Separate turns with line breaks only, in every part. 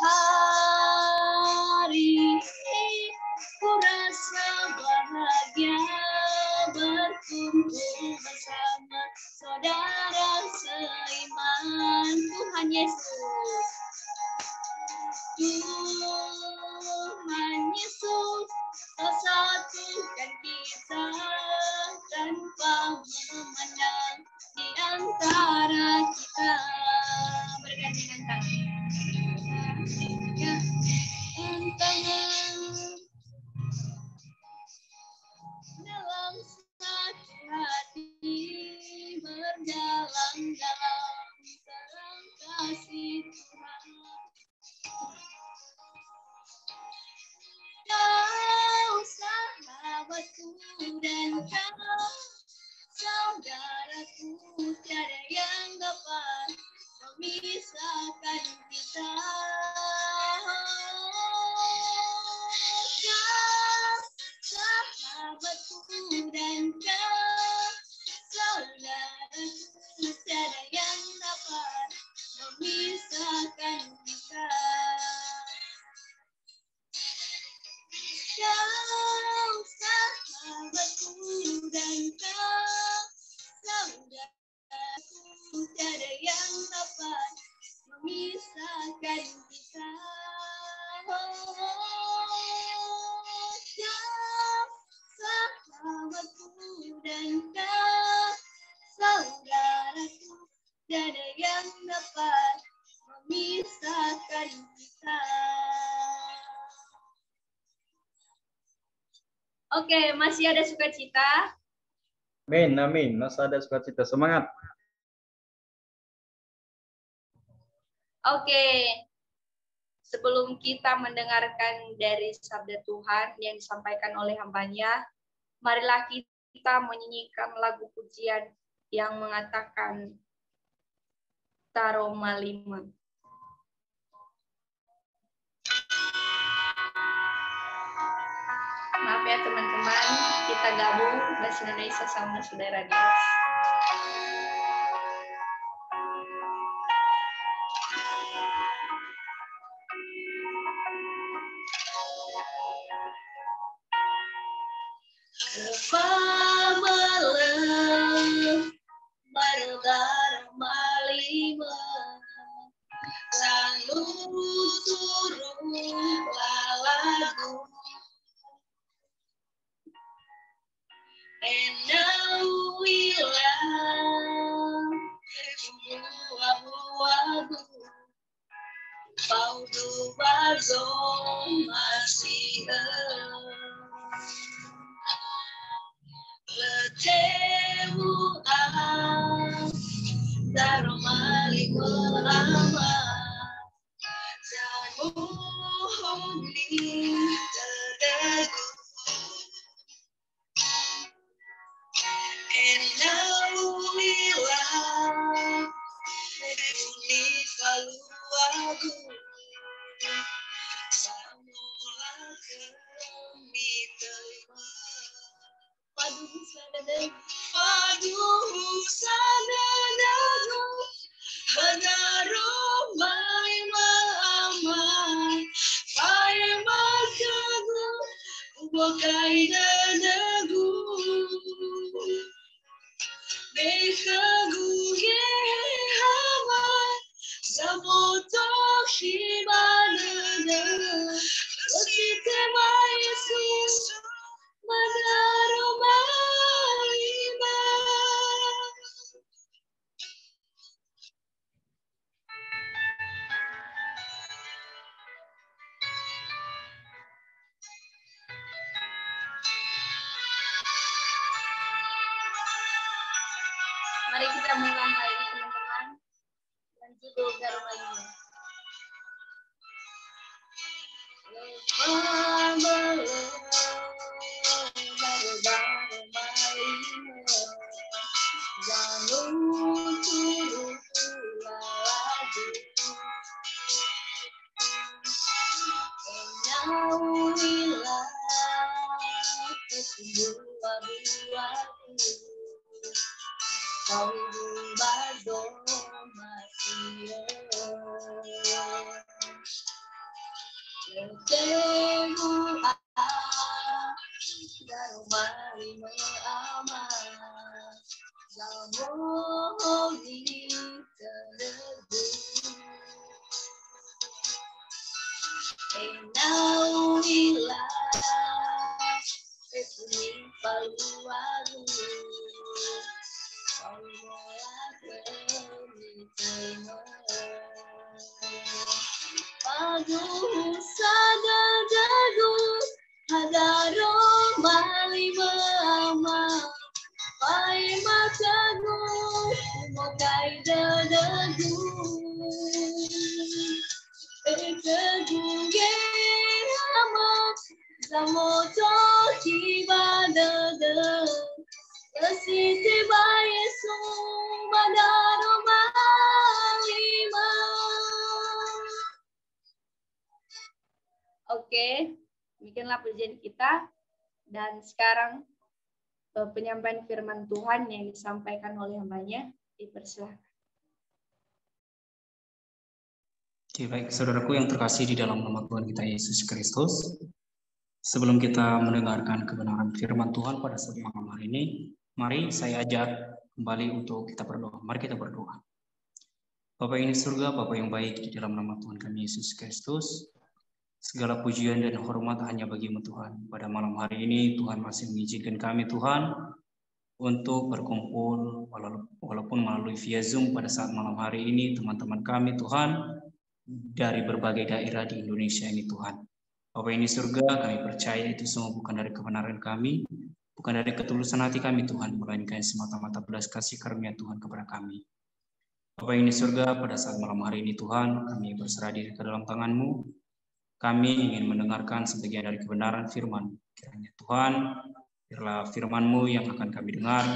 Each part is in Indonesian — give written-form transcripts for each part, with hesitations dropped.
Hari ini ku rasa bahagia berkumpul bersama saudara seiman Tuhan Yesus. Tuhan Yesus satukan kita tanpa memandang di antara kita. Bergandengan tangan. Dalam satu hati berjalan dalam terang kasih Tuhan. Kau sahabatku dan kau saudaraku, tiada yang dapat memisahkan kita. Kau sahabatku dan kau saudaraku, tiada yang dapat memisahkan kita. Kau sahabatku dan kau saudaraku, tiada yang dapat memisahkan kita. Kau sahabatku dan kau saudaraku, tiada yang dapat memisahkan kita. Oke, masih ada sukacita?
Amin, amin. Masih ada sukacita. Semangat.
Oke. Sebelum kita mendengarkan dari sabda Tuhan yang disampaikan oleh hambanya, marilah kita menyanyikan lagu pujian yang mengatakan Taroma 5. Maaf ya teman-teman, kita gabung bahasa Indonesia sama saudara Dias. Pamalah Taroma 5, lalu turunlah lagu. Enauilah abu-abu, paudu bazom masih letemu Taroma 5 lama, jangan hongli terdagu. Enauilah Debuni paluagu, samula kami terima. Padu sanadagu, Taroma 5 aman, pae makagu, ubokai dadagu. Bekagu Yehaman, zabotok shimanana, Ositema Yesus, Taroma 5. Mari kita mengulang lagi teman-teman dengan judul Taroma 5. Oke, demikianlah pujian kita. Dan sekarang penyampaian firman Tuhan yang disampaikan oleh hambanya, dipersilakan.
Oke, baik, saudaraku yang terkasih di dalam nama Tuhan kita Yesus Kristus. Sebelum kita mendengarkan kebenaran firman Tuhan pada saat malam hari ini, mari saya ajak kembali untuk kita berdoa. Mari kita berdoa. Bapa yang di surga, Bapa yang baik, di dalam nama Tuhan kami Yesus Kristus, segala pujian dan hormat hanya bagi-Mu Tuhan. Pada malam hari ini Tuhan masih mengizinkan kami Tuhan untuk berkumpul walaupun melalui via Zoom pada saat malam hari ini, teman-teman kami Tuhan dari berbagai daerah di Indonesia ini Tuhan. Bapa ini surga, kami percaya itu semua bukan dari kebenaran kami, bukan dari ketulusan hati kami Tuhan, melainkan semata-mata belas kasih karunia Tuhan kepada kami. Bapa ini surga, pada saat malam hari ini Tuhan, kami berserah diri ke dalam tangan-Mu. Kami ingin mendengarkan sebagian dari kebenaran firman. Kiranya Tuhan, biarlah firman-Mu yang akan kami dengar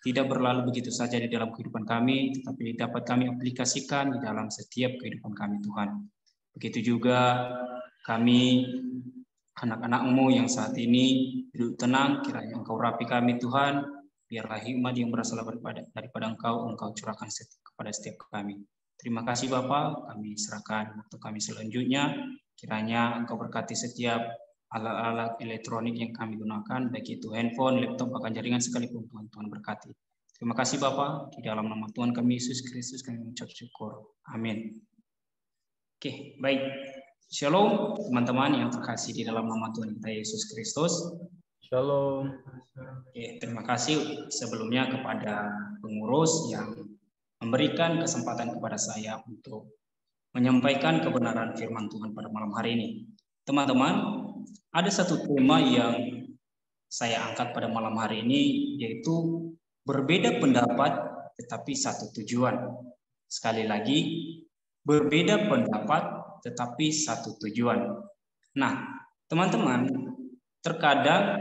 tidak berlalu begitu saja di dalam kehidupan kami, tetapi dapat kami aplikasikan di dalam setiap kehidupan kami Tuhan. Begitu juga kami, anak-anak-Mu yang saat ini duduk tenang, kiranya Engkau rapi kami Tuhan, biarlah hikmat yang berasal daripada Engkau curahkan kepada setiap kami. Terima kasih Bapa, kami serahkan waktu kami selanjutnya. Kiranya Engkau berkati setiap alat-alat elektronik yang kami gunakan, baik itu handphone, laptop, bahkan jaringan sekalipun Tuhan berkati. Terima kasih Bapa, di dalam nama Tuhan kami Yesus Kristus kami mengucap syukur. Amin. Oke, baik. Shalom teman-teman yang terkasih di dalam nama Tuhan kita Yesus Kristus.
Shalom.
Oke, terima kasih sebelumnya kepada pengurus yang memberikan kesempatan kepada saya untuk menyampaikan kebenaran firman Tuhan pada malam hari ini. Teman-teman, ada satu tema yang saya angkat pada malam hari ini, yaitu berbeda pendapat tetapi satu tujuan. Sekali lagi, berbeda pendapat tetapi satu tujuan. Nah, teman-teman, terkadang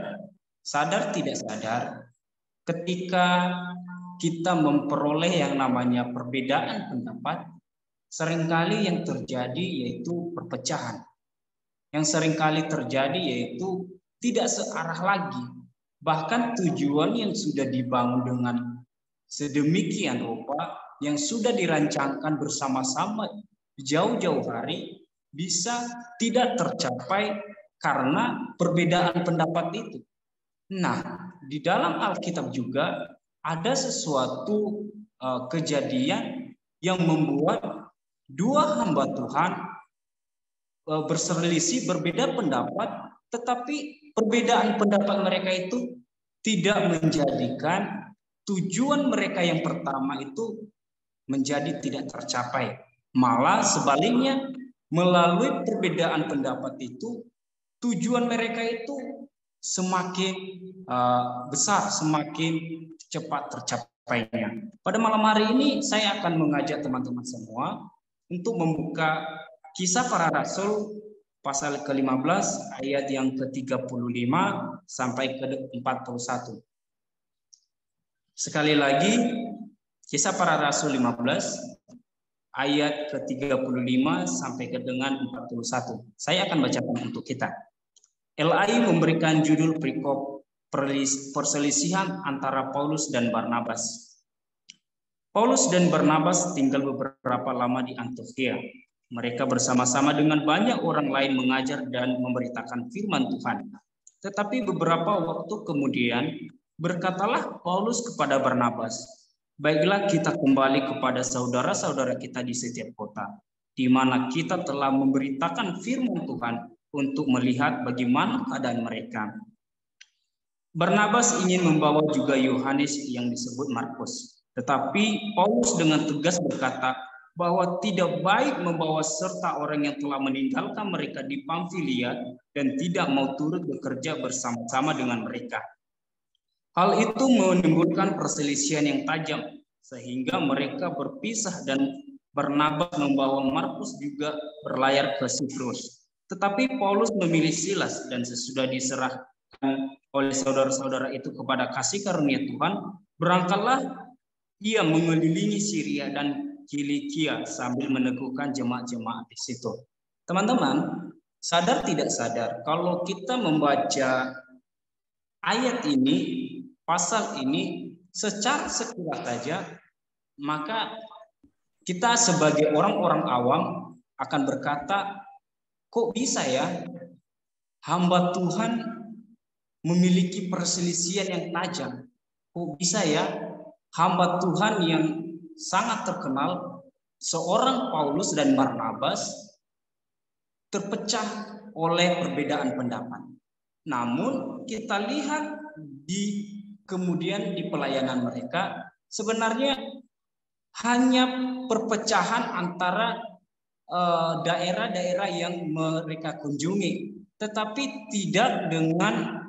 sadar tidak sadar, ketika kita memperoleh yang namanya perbedaan pendapat, seringkali yang terjadi yaitu perpecahan. Yang seringkali terjadi yaitu tidak searah lagi. Bahkan tujuan yang sudah dibangun dengan sedemikian rupa, yang sudah dirancangkan bersama-sama jauh-jauh hari, bisa tidak tercapai karena perbedaan pendapat itu. Nah, di dalam Alkitab juga ada sesuatu kejadian yang membuat dua hamba Tuhan berselisih, berbeda pendapat, tetapi perbedaan pendapat mereka itu tidak menjadikan tujuan mereka yang pertama itu menjadi tidak tercapai. Malah sebaliknya, melalui perbedaan pendapat itu, tujuan mereka itu semakin besar, semakin cepat tercapainya. Pada malam hari ini saya akan mengajak teman-teman semua untuk membuka Kisah Para Rasul pasal ke-15 ayat yang ke-35 sampai ke-41. Sekali lagi, Kisah Para Rasul 15 ayat ke-35 sampai ke dengan 41. Saya akan bacakan untuk kita. LAI memberikan judul perikop perselisihan antara Paulus dan Barnabas. Paulus dan Barnabas tinggal beberapa lama di Antiokhia. Mereka bersama-sama dengan banyak orang lain mengajar dan memberitakan firman Tuhan. Tetapi beberapa waktu kemudian berkatalah Paulus kepada Barnabas, "Baiklah kita kembali kepada saudara-saudara kita di setiap kota, di mana kita telah memberitakan firman Tuhan untuk melihat bagaimana keadaan mereka." Barnabas ingin membawa juga Yohanes yang disebut Markus. Tetapi Paulus dengan tegas berkata bahwa tidak baik membawa serta orang yang telah meninggalkan mereka di Pamfilia dan tidak mau turut bekerja bersama-sama dengan mereka. Hal itu menimbulkan perselisihan yang tajam sehingga mereka berpisah dan Barnabas membawa Markus juga berlayar ke Siprus. Tetapi Paulus memilih Silas dan sesudah diserahkan oleh saudara-saudara itu kepada kasih karunia Tuhan, berangkatlah ia mengelilingi Syria dan Kilikia sambil meneguhkan jemaat-jemaat di situ. Teman-teman, sadar tidak sadar kalau kita membaca ayat ini, pasal ini secara sekilas saja, maka kita sebagai orang-orang awam akan berkata, kok bisa ya hamba Tuhan memiliki perselisihan yang tajam? Kok bisa ya hamba Tuhan yang sangat terkenal, seorang Paulus dan Barnabas, terpecah oleh perbedaan pendapat? Namun kita lihat kemudian di pelayanan mereka sebenarnya hanya perpecahan antara daerah-daerah yang mereka kunjungi, tetapi tidak dengan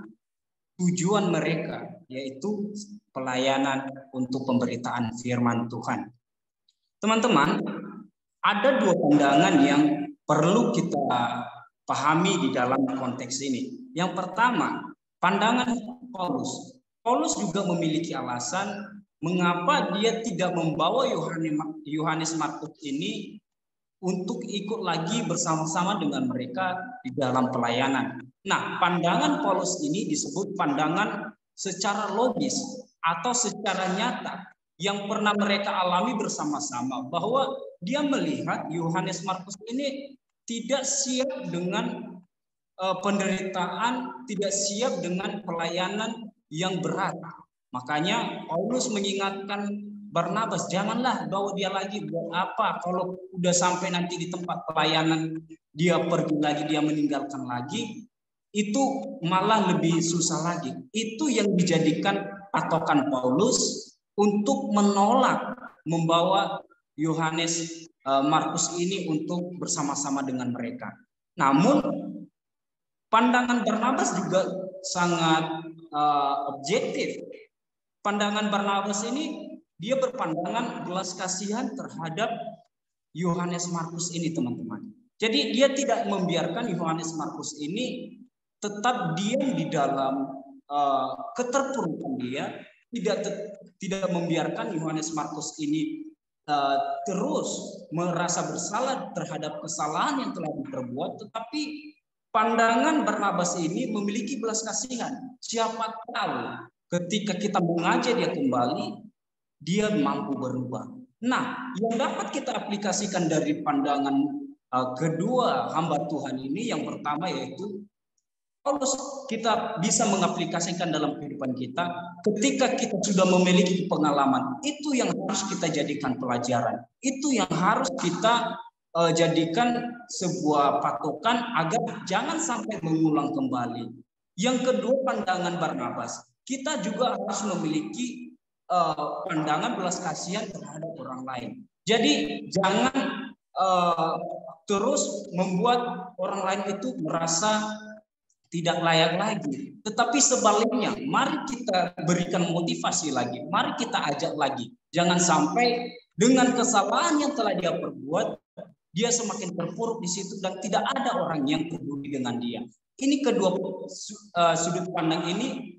tujuan mereka, yaitu pelayanan untuk pemberitaan firman Tuhan. Teman-teman, ada dua pandangan yang perlu kita pahami di dalam konteks ini. Yang pertama, pandangan Paulus. Paulus juga memiliki alasan mengapa dia tidak membawa Yohanes Markus ini untuk ikut lagi bersama-sama dengan mereka di dalam pelayanan. Nah, pandangan Paulus ini disebut pandangan secara logis atau secara nyata yang pernah mereka alami bersama-sama, bahwa dia melihat Yohanes Markus ini tidak siap dengan penderitaan, tidak siap dengan pelayanan yang berat. Makanya Paulus mengingatkan Barnabas, janganlah bawa dia lagi, buat apa kalau udah sampai nanti di tempat pelayanan dia pergi lagi, dia meninggalkan lagi, itu malah lebih susah lagi. Itu yang dijadikan patokan Paulus untuk menolak membawa Yohanes Markus ini untuk bersama-sama dengan mereka. Namun pandangan Barnabas juga sangat objektif. Pandangan Barnabas ini dia berpandangan belas kasihan terhadap Yohanes Markus ini, teman-teman. Jadi dia tidak membiarkan Yohanes Markus ini tetap diam di dalam keterpurukan dia, tidak membiarkan Yohanes Markus ini terus merasa bersalah terhadap kesalahan yang telah diperbuat, tetapi pandangan Barnabas ini memiliki belas kasihan. Siapa tahu ketika kita mengajak dia kembali, dia mampu berubah. Nah, yang dapat kita aplikasikan dari pandangan kedua hamba Tuhan ini, yang pertama yaitu Paulus, kita bisa mengaplikasikan dalam kehidupan kita ketika kita sudah memiliki pengalaman. Itu yang harus kita jadikan pelajaran. Itu yang harus kita jadikan sebuah patokan agar jangan sampai mengulang kembali. Yang kedua, pandangan Barnabas. Kita juga harus memiliki pandangan belas kasihan terhadap orang lain. Jadi jangan terus membuat orang lain itu merasa tidak layak lagi. Tetapi sebaliknya, mari kita berikan motivasi lagi. Mari kita ajak lagi. Jangan sampai dengan kesalahan yang telah dia perbuat, dia semakin terpuruk di situ dan tidak ada orang yang peduli dengan dia. Ini kedua sudut pandang ini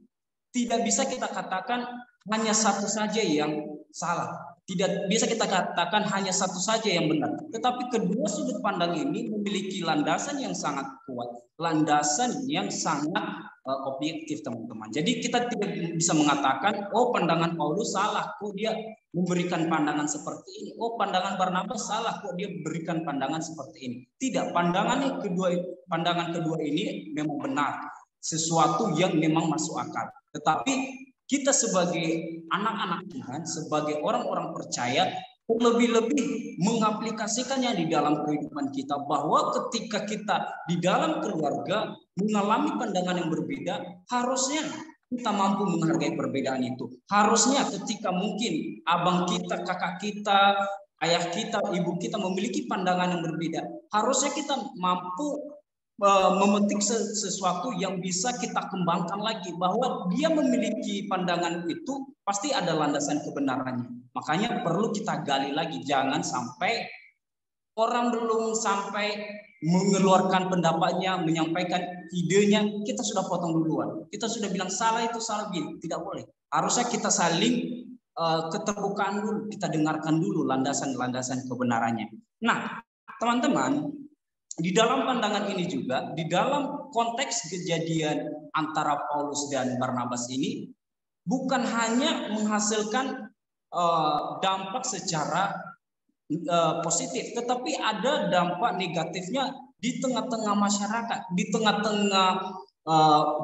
tidak bisa kita katakan hanya satu saja yang salah. Tidak bisa kita katakan hanya satu saja yang benar. Tetapi kedua sudut pandang ini memiliki landasan yang sangat kuat. Landasan yang sangat objektif, teman-teman. Jadi kita tidak bisa mengatakan, oh pandangan Paulus salah, kok dia memberikan pandangan seperti ini. Oh pandangan Barnabas salah, kok dia berikan pandangan seperti ini. Tidak, pandangan kedua ini memang benar, sesuatu yang memang masuk akal. Tetapi kita sebagai anak-anak Tuhan, sebagai orang-orang percaya, lebih-lebih mengaplikasikannya di dalam kehidupan kita, bahwa ketika kita di dalam keluarga mengalami pandangan yang berbeda, harusnya kita mampu menghargai perbedaan itu. Harusnya ketika mungkin abang kita, kakak kita, ayah kita, ibu kita memiliki pandangan yang berbeda, harusnya kita mampu memetik sesuatu yang bisa kita kembangkan lagi, bahwa dia memiliki pandangan itu pasti ada landasan kebenarannya. Makanya perlu kita gali lagi, jangan sampai orang belum sampai mengeluarkan pendapatnya, menyampaikan idenya, kita sudah potong duluan. Kita sudah bilang salah itu salah gini, tidak boleh. Harusnya kita saling keterbukaan dulu, kita dengarkan dulu landasan-landasan kebenarannya. Nah, teman-teman, di dalam pandangan ini juga, di dalam konteks kejadian antara Paulus dan Barnabas ini, bukan hanya menghasilkan dampak secara positif, tetapi ada dampak negatifnya di tengah-tengah masyarakat, di tengah-tengah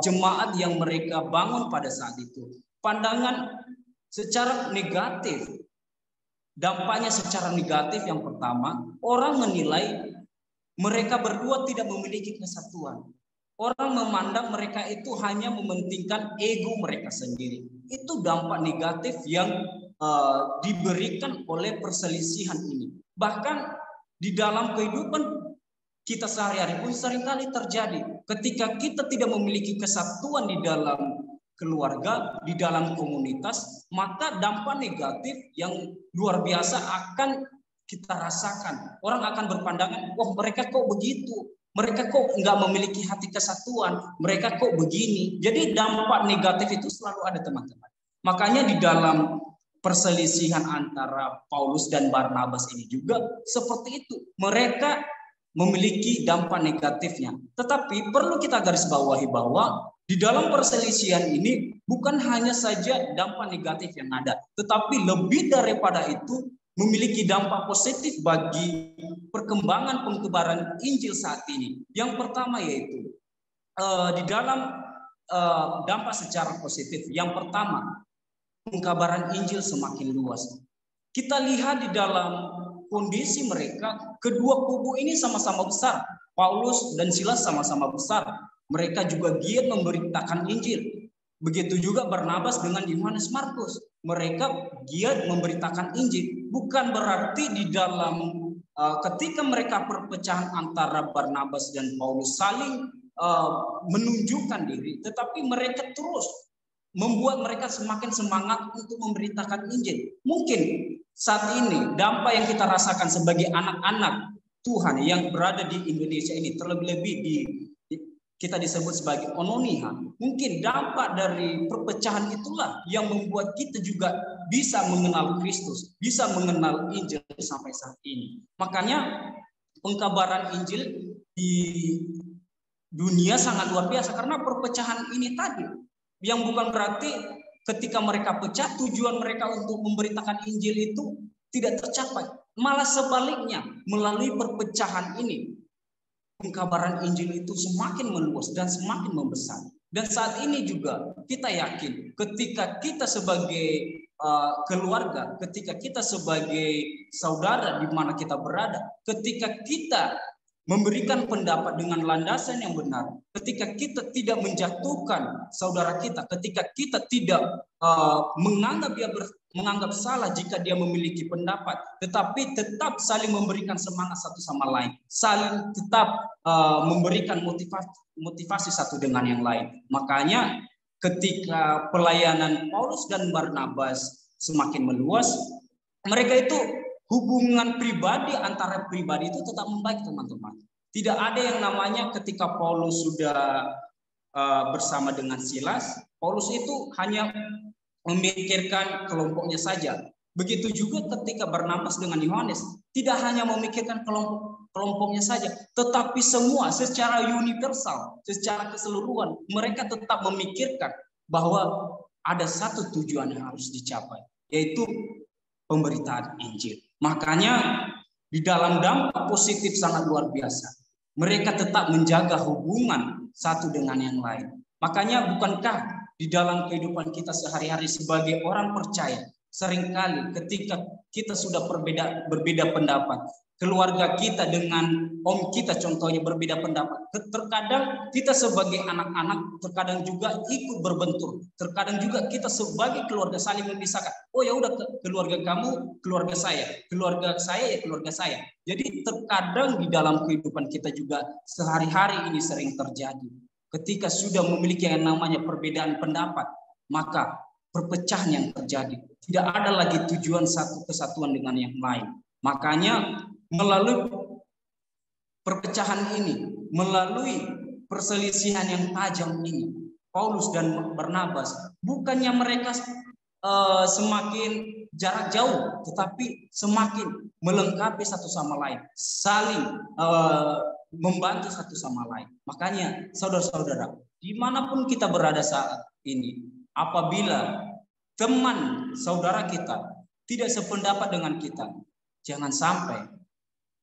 jemaat yang mereka bangun pada saat itu. Pandangan secara negatif, dampaknya secara negatif yang pertama, orang menilai mereka berdua tidak memiliki kesatuan. Orang memandang mereka itu hanya mementingkan ego mereka sendiri. Itu dampak negatif yang diberikan oleh perselisihan ini. Bahkan di dalam kehidupan kita sehari-hari pun seringkali terjadi. Ketika kita tidak memiliki kesatuan di dalam keluarga, di dalam komunitas, maka dampak negatif yang luar biasa akan kita rasakan. Orang akan berpandangan, wah mereka kok begitu, mereka kok nggak memiliki hati kesatuan, mereka kok begini. Jadi dampak negatif itu selalu ada, teman-teman. Makanya di dalam perselisihan antara Paulus dan Barnabas ini juga seperti itu. Mereka memiliki dampak negatifnya. Tetapi perlu kita garis bawahi bahwa di dalam perselisihan ini bukan hanya saja dampak negatif yang ada, tetapi lebih daripada itu memiliki dampak positif bagi perkembangan penyebaran Injil saat ini. Yang pertama yaitu di dalam dampak secara positif. Yang pertama, pengkabaran Injil semakin luas. Kita lihat di dalam kondisi mereka, kedua kubu ini sama-sama besar. Paulus dan Silas sama-sama besar. Mereka juga giat memberitakan Injil. Begitu juga Barnabas dengan Yohanes Markus. Mereka giat memberitakan Injil. Bukan berarti di dalam ketika mereka perpecahan antara Barnabas dan Paulus saling menunjukkan diri, tetapi mereka terus membuat mereka semakin semangat untuk memberitakan Injil. Mungkin saat ini dampak yang kita rasakan sebagai anak-anak Tuhan yang berada di Indonesia ini, terlebih-lebih kita disebut sebagai ononiha. Mungkin dampak dari perpecahan itulah yang membuat kita juga bisa mengenal Kristus, bisa mengenal Injil sampai saat ini. Makanya pengkabaran Injil di dunia sangat luar biasa karena perpecahan ini tadi, yang bukan berarti ketika mereka pecah tujuan mereka untuk memberitakan Injil itu tidak tercapai. Malah sebaliknya, melalui perpecahan ini pengkabaran Injil itu semakin meluas dan semakin membesar. Dan saat ini juga kita yakin ketika kita sebagai keluarga, ketika kita sebagai saudara di mana kita berada, ketika kita memberikan pendapat dengan landasan yang benar, ketika kita tidak menjatuhkan saudara kita, ketika kita tidak menganggap salah jika dia memiliki pendapat, tetapi tetap saling memberikan semangat satu sama lain, saling tetap memberikan motivasi satu dengan yang lain. Makanya ketika pelayanan Paulus dan Barnabas semakin meluas, mereka itu hubungan pribadi antara pribadi itu tetap membaik, teman-teman. Tidak ada yang namanya ketika Paulus sudah bersama dengan Silas, Paulus itu hanya memikirkan kelompoknya saja. Begitu juga ketika Barnabas dengan Yohanes, tidak hanya memikirkan kelompoknya saja, tetapi semua secara universal, secara keseluruhan, mereka tetap memikirkan bahwa ada satu tujuan yang harus dicapai, yaitu pemberitaan Injil. Makanya di dalam dampak positif sangat luar biasa, mereka tetap menjaga hubungan satu dengan yang lain. Makanya bukankah di dalam kehidupan kita sehari-hari sebagai orang percaya, seringkali ketika kita sudah berbeda pendapat, keluarga kita dengan om kita contohnya berbeda pendapat, terkadang kita sebagai anak-anak terkadang juga ikut berbentur, terkadang juga kita sebagai keluarga saling memisahkan. Oh ya udah, keluarga kamu keluarga saya ya keluarga saya. Jadi terkadang di dalam kehidupan kita juga sehari-hari ini sering terjadi. Ketika sudah memiliki yang namanya perbedaan pendapat, maka perpecahan yang terjadi. Tidak ada lagi tujuan satu kesatuan dengan yang lain. Makanya melalui perpecahan ini, melalui perselisihan yang tajam ini, Paulus dan Barnabas bukannya mereka semakin jarak jauh, tetapi semakin melengkapi satu sama lain, saling membantu satu sama lain. Makanya saudara-saudara, dimanapun kita berada saat ini, apabila teman saudara kita tidak sependapat dengan kita, jangan sampai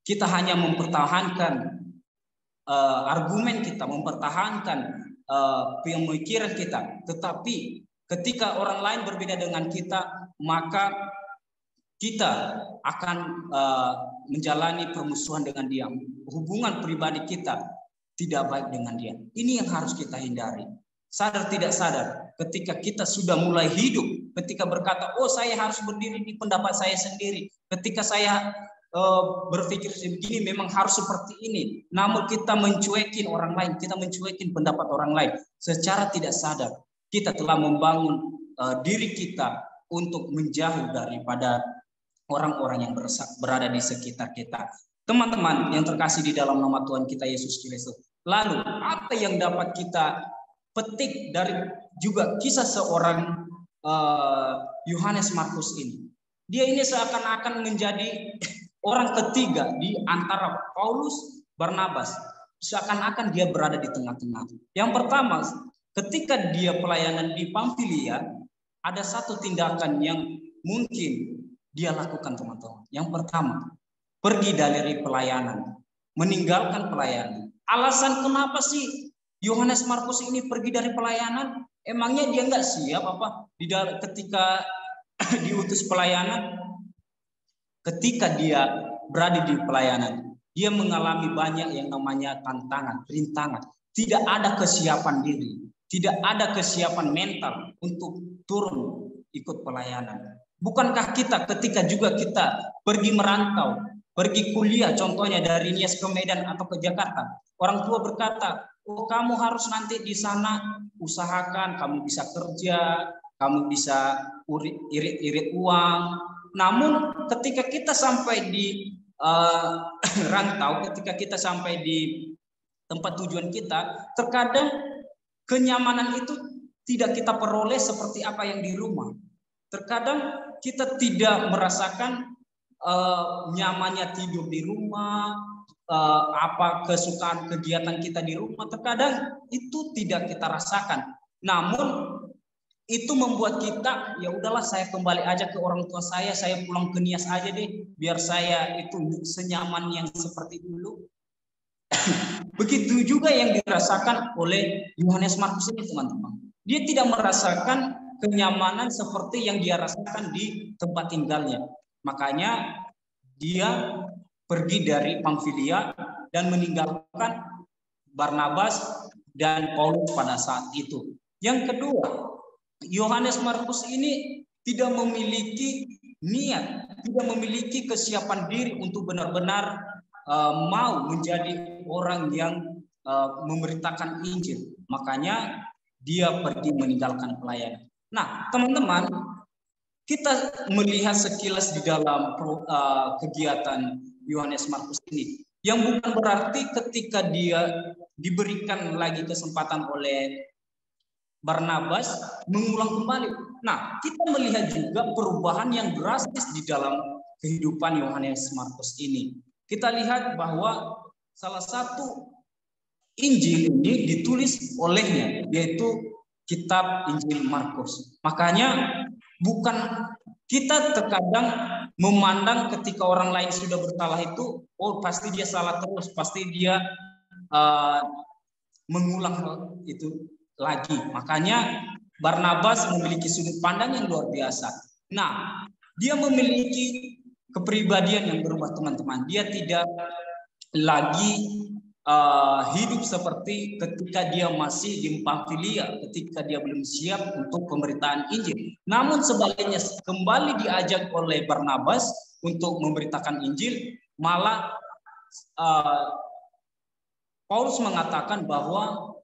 kita hanya mempertahankan argumen kita, mempertahankan pemikiran kita, tetapi ketika orang lain berbeda dengan kita, maka kita akan menjalani permusuhan dengan dia. Hubungan pribadi kita tidak baik dengan dia. Ini yang harus kita hindari. Sadar tidak sadar, ketika kita sudah mulai hidup, ketika berkata, oh saya harus berdiri di pendapat saya sendiri, ketika saya berpikir begini memang harus seperti ini, namun kita mencuekin orang lain, kita mencuekin pendapat orang lain, secara tidak sadar kita telah membangun diri kita untuk menjauh daripada orang-orang yang berada di sekitar kita. Teman-teman yang terkasih di dalam nama Tuhan kita Yesus Kristus, lalu apa yang dapat kita petik dari juga kisah seorang Yohanes Markus ini? Dia ini seakan-akan menjadi orang ketiga di antara Paulus, Barnabas. Seakan-akan dia berada di tengah-tengah. Yang pertama, ketika dia pelayanan di Pamfilia, ada satu tindakan yang mungkin dia lakukan, teman-teman. Yang pertama, pergi dari pelayanan, meninggalkan pelayanan. Alasan kenapa sih Yohanes Markus ini pergi dari pelayanan? Emangnya dia nggak siap apa ketika diutus pelayanan? Ketika dia berada di pelayanan, dia mengalami banyak yang namanya tantangan, rintangan. Tidak ada kesiapan diri, tidak ada kesiapan mental untuk turun ikut pelayanan. Bukankah kita ketika juga kita pergi merantau, pergi kuliah, contohnya dari Nias ke Medan atau ke Jakarta, orang tua berkata, oh kamu harus nanti di sana usahakan, kamu bisa kerja, kamu bisa irit-irit uang. Namun ketika kita sampai di rantau, ketika kita sampai di tempat tujuan kita, terkadang kenyamanan itu tidak kita peroleh seperti apa yang di rumah. Terkadang kita tidak merasakan nyamannya tidur di rumah, apa kesukaan kegiatan kita di rumah, terkadang itu tidak kita rasakan. Namun itu membuat kita, ya udahlah saya kembali aja ke orang tua saya pulang ke Nias aja deh, biar saya itu senyaman yang seperti dulu. Begitu juga yang dirasakan oleh Yohanes Markus ini, teman-teman. Dia tidak merasakan kenyamanan seperti yang dia rasakan di tempat tinggalnya. Makanya dia pergi dari Pamfilia dan meninggalkan Barnabas dan Paulus pada saat itu. Yang kedua, Yohanes Markus ini tidak memiliki niat, tidak memiliki kesiapan diri untuk benar-benar mau menjadi orang yang memberitakan Injil. Makanya dia pergi meninggalkan pelayanan. Nah, teman-teman, kita melihat sekilas di dalam kegiatan Yohanes Markus ini, yang bukan berarti ketika dia diberikan lagi kesempatan oleh Barnabas mengulang kembali. Nah, kita melihat juga perubahan yang drastis di dalam kehidupan Yohanes Markus ini. Kita lihat bahwa salah satu Injil ini ditulis olehnya, yaitu kitab Injil Markus. Makanya bukan kita terkadang memandang ketika orang lain sudah bersalah itu, oh pasti dia salah terus, pasti dia mengulang hal itu lagi. Makanya Barnabas memiliki sudut pandang yang luar biasa. Nah, dia memiliki kepribadian yang berubah, teman-teman. Dia tidak lagi hidup seperti ketika dia masih di Pamfilia, ketika dia belum siap untuk pemberitaan Injil. Namun sebaliknya kembali diajak oleh Barnabas untuk memberitakan Injil, malah Paulus mengatakan bahwa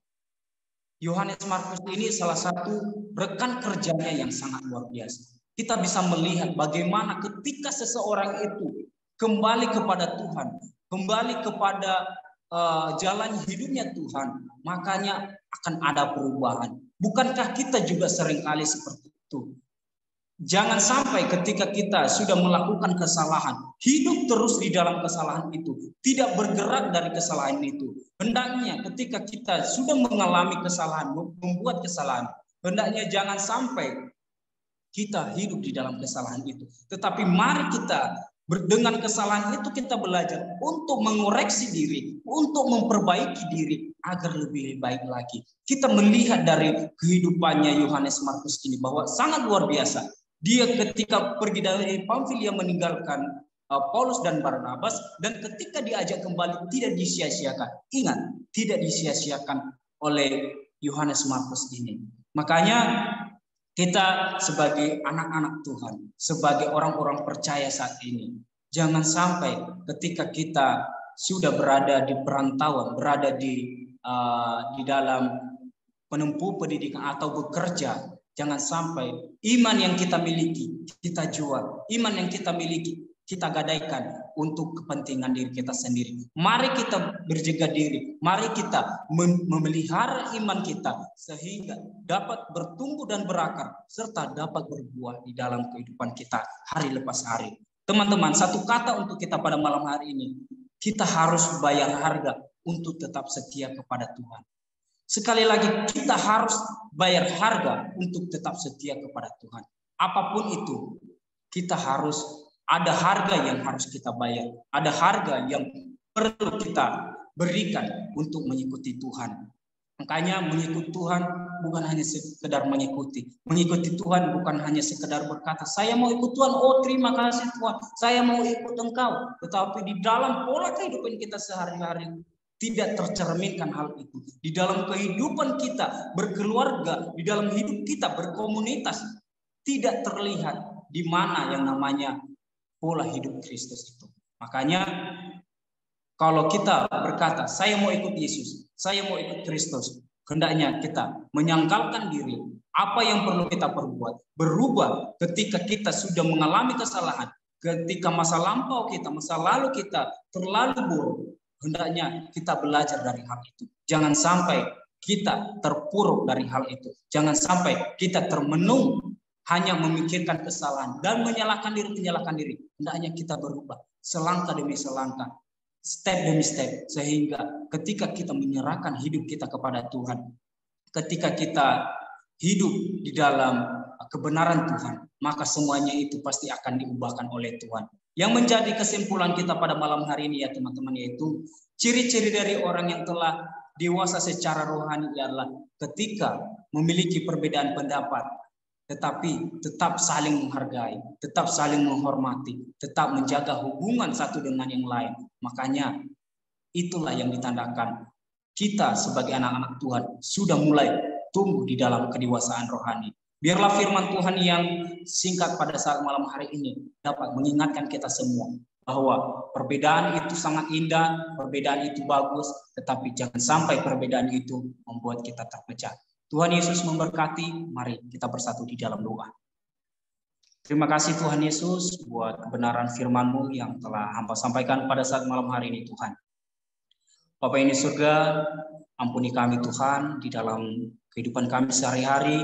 Yohanes Markus ini salah satu rekan kerjanya yang sangat luar biasa. Kita bisa melihat bagaimana ketika seseorang itu kembali kepada Tuhan, kembali kepada jalan hidupnya Tuhan, makanya akan ada perubahan. Bukankah kita juga seringkali seperti itu? Jangan sampai ketika kita sudah melakukan kesalahan, hidup terus di dalam kesalahan itu, tidak bergerak dari kesalahan itu. Hendaknya ketika kita sudah mengalami kesalahan, membuat kesalahan, hendaknya jangan sampai kita hidup di dalam kesalahan itu. Tetapi mari kita dengan kesalahan itu kita belajar untuk mengoreksi diri, untuk memperbaiki diri agar lebih baik lagi. Kita melihat dari kehidupannya Yohanes Markus ini bahwa sangat luar biasa. Dia ketika pergi dari Pamfilia meninggalkan Paulus dan Barnabas, dan ketika diajak kembali tidak disia-siakan. Ingat, tidak disia-siakan oleh Yohanes Markus ini. Makanya kita sebagai anak-anak Tuhan, sebagai orang-orang percaya saat ini, jangan sampai ketika kita sudah berada di perantauan, berada di dalam menempuh pendidikan atau bekerja, jangan sampai iman yang kita miliki kita jual, iman yang kita miliki kita gadaikan untuk kepentingan diri kita sendiri. Mari kita berjaga diri, mari kita memelihara iman kita sehingga dapat bertumbuh dan berakar serta dapat berbuah di dalam kehidupan kita hari lepas hari. Teman-teman, satu kata untuk kita pada malam hari ini, kita harus bayar harga untuk tetap setia kepada Tuhan. Sekali lagi, kita harus bayar harga untuk tetap setia kepada Tuhan. Apapun itu, kita harus ada harga yang harus kita bayar. Ada harga yang perlu kita berikan untuk mengikuti Tuhan. Makanya mengikuti Tuhan bukan hanya sekedar mengikuti. Mengikuti Tuhan bukan hanya sekedar berkata, saya mau ikut Tuhan, oh terima kasih Tuhan, saya mau ikut Engkau. Tetapi di dalam pola kehidupan kita sehari-hari, tidak tercerminkan hal itu. Di dalam kehidupan kita berkeluarga, di dalam hidup kita berkomunitas, tidak terlihat di mana yang namanya pola hidup Kristus itu. Makanya kalau kita berkata, saya mau ikut Yesus, saya mau ikut Kristus, hendaknya kita menyangkalkan diri, apa yang perlu kita perbuat, berubah ketika kita sudah mengalami kesalahan, ketika masa lampau kita, masa lalu kita terlalu buruk. Hendaknya kita belajar dari hal itu. Jangan sampai kita terpuruk dari hal itu. Jangan sampai kita termenung hanya memikirkan kesalahan dan menyalahkan diri. Hendaknya kita berubah selangkah demi selangkah, step demi step, sehingga ketika kita menyerahkan hidup kita kepada Tuhan, ketika kita hidup di dalam kebenaran Tuhan, maka semuanya itu pasti akan diubahkan oleh Tuhan. Yang menjadi kesimpulan kita pada malam hari ini ya teman-teman, yaitu ciri-ciri dari orang yang telah dewasa secara rohani adalah ketika memiliki perbedaan pendapat, tetapi tetap saling menghargai, tetap saling menghormati, tetap menjaga hubungan satu dengan yang lain. Makanya itulah yang ditandakan kita sebagai anak-anak Tuhan sudah mulai tumbuh di dalam kedewasaan rohani. Biarlah firman Tuhan yang singkat pada saat malam hari ini dapat mengingatkan kita semua bahwa perbedaan itu sangat indah, perbedaan itu bagus, tetapi jangan sampai perbedaan itu membuat kita terpecah. Tuhan Yesus memberkati, mari kita bersatu di dalam doa. Terima kasih Tuhan Yesus buat kebenaran firman-Mu yang telah hamba sampaikan pada saat malam hari ini Tuhan. Bapa yang di surga, ampuni kami Tuhan di dalam kehidupan kami sehari-hari,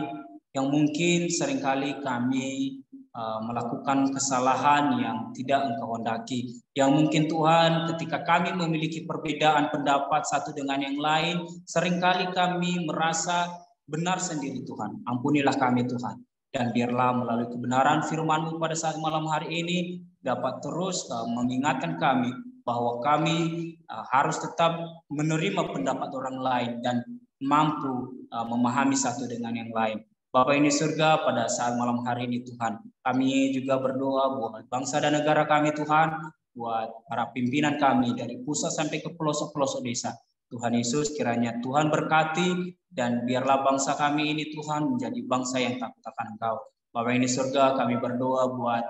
yang mungkin seringkali kami melakukan kesalahan yang tidak Engkau hendaki. Yang mungkin Tuhan ketika kami memiliki perbedaan pendapat satu dengan yang lain, seringkali kami merasa benar sendiri Tuhan. Ampunilah kami Tuhan. Dan biarlah melalui kebenaran firman-Mu pada saat malam hari ini dapat terus mengingatkan kami bahwa kami harus tetap menerima pendapat orang lain dan mampu memahami satu dengan yang lain. Bapa ini surga, pada saat malam hari ini Tuhan, kami juga berdoa buat bangsa dan negara kami Tuhan, buat para pimpinan kami dari pusat sampai ke pelosok-pelosok desa. Tuhan Yesus, kiranya Tuhan berkati dan biarlah bangsa kami ini Tuhan menjadi bangsa yang takut akan Engkau. Bapa ini surga, kami berdoa buat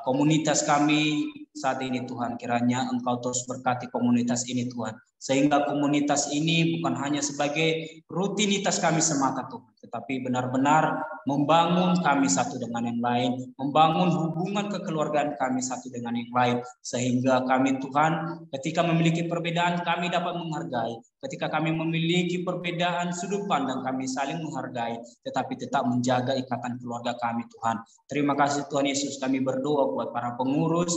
komunitas kami saat ini Tuhan, kiranya Engkau terus berkati komunitas ini Tuhan, sehingga komunitas ini bukan hanya sebagai rutinitas kami semata Tuhan, tetapi benar-benar membangun kami satu dengan yang lain, membangun hubungan kekeluargaan kami satu dengan yang lain, sehingga kami Tuhan ketika memiliki perbedaan kami dapat menghargai, ketika kami memiliki perbedaan sudut pandang kami saling menghargai, tetapi tetap menjaga ikatan keluarga kami Tuhan. Terima kasih Tuhan Yesus, kami berdoa buat para pengurus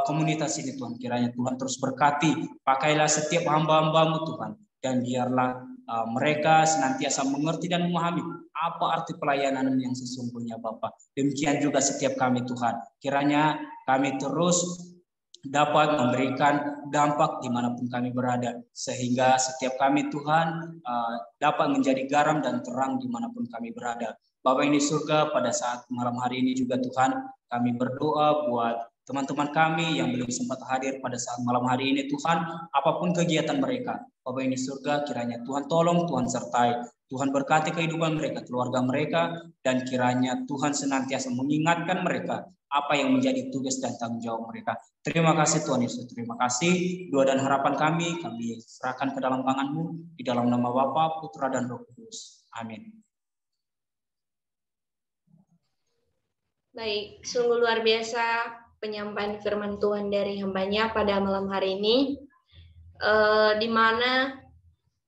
komunitas ini Tuhan, kiranya Tuhan terus berkati, pakailah setiap hamba-hamba-Mu Tuhan, dan biarlah mereka senantiasa mengerti dan memahami apa arti pelayanan yang sesungguhnya Bapa. Demikian juga setiap kami Tuhan, kiranya kami terus dapat memberikan dampak dimanapun kami berada, sehingga setiap kami Tuhan dapat menjadi garam dan terang dimanapun kami berada. Bapa ini surga, pada saat malam hari ini juga Tuhan, kami berdoa buat teman-teman kami yang belum sempat hadir pada saat malam hari ini Tuhan, apapun kegiatan mereka. Bapa ini surga, kiranya Tuhan tolong, Tuhan sertai, Tuhan berkati kehidupan mereka, keluarga mereka, dan kiranya Tuhan senantiasa mengingatkan mereka apa yang menjadi tugas dan tanggung jawab mereka. Terima kasih Tuhan Yesus, terima kasih. Doa dan harapan kami serahkan ke dalam tangan-Mu, di dalam nama Bapa, Putra, dan Roh Kudus. Amin.
Baik, sungguh luar biasa penyampaian firman Tuhan dari hamba-Nya pada malam hari ini, di mana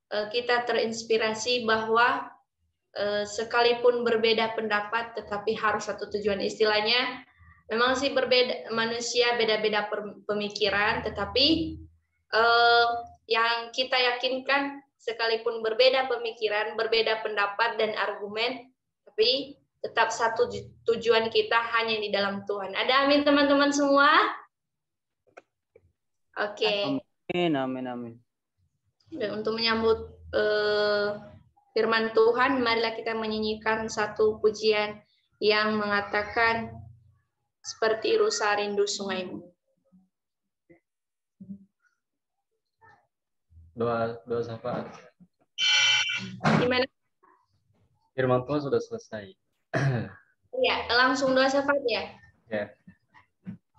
kita terinspirasi bahwa sekalipun berbeda pendapat, tetapi harus satu tujuan. Istilahnya, memang sih berbeda, manusia beda-beda pemikiran, tetapi yang kita yakinkan, sekalipun berbeda pemikiran, berbeda pendapat dan argumen, tapi tetap satu tujuan kita hanya di dalam Tuhan. Ada amin teman-teman semua? Oke.
Amin.
Dan untuk menyambut firman Tuhan, marilah kita menyanyikan satu pujian yang mengatakan seperti rusa rindu sungaimu.
Doa syafaat.
Gimana?
Firman Tuhan sudah selesai.
Iya, langsung doa syafaat ya?
Ya.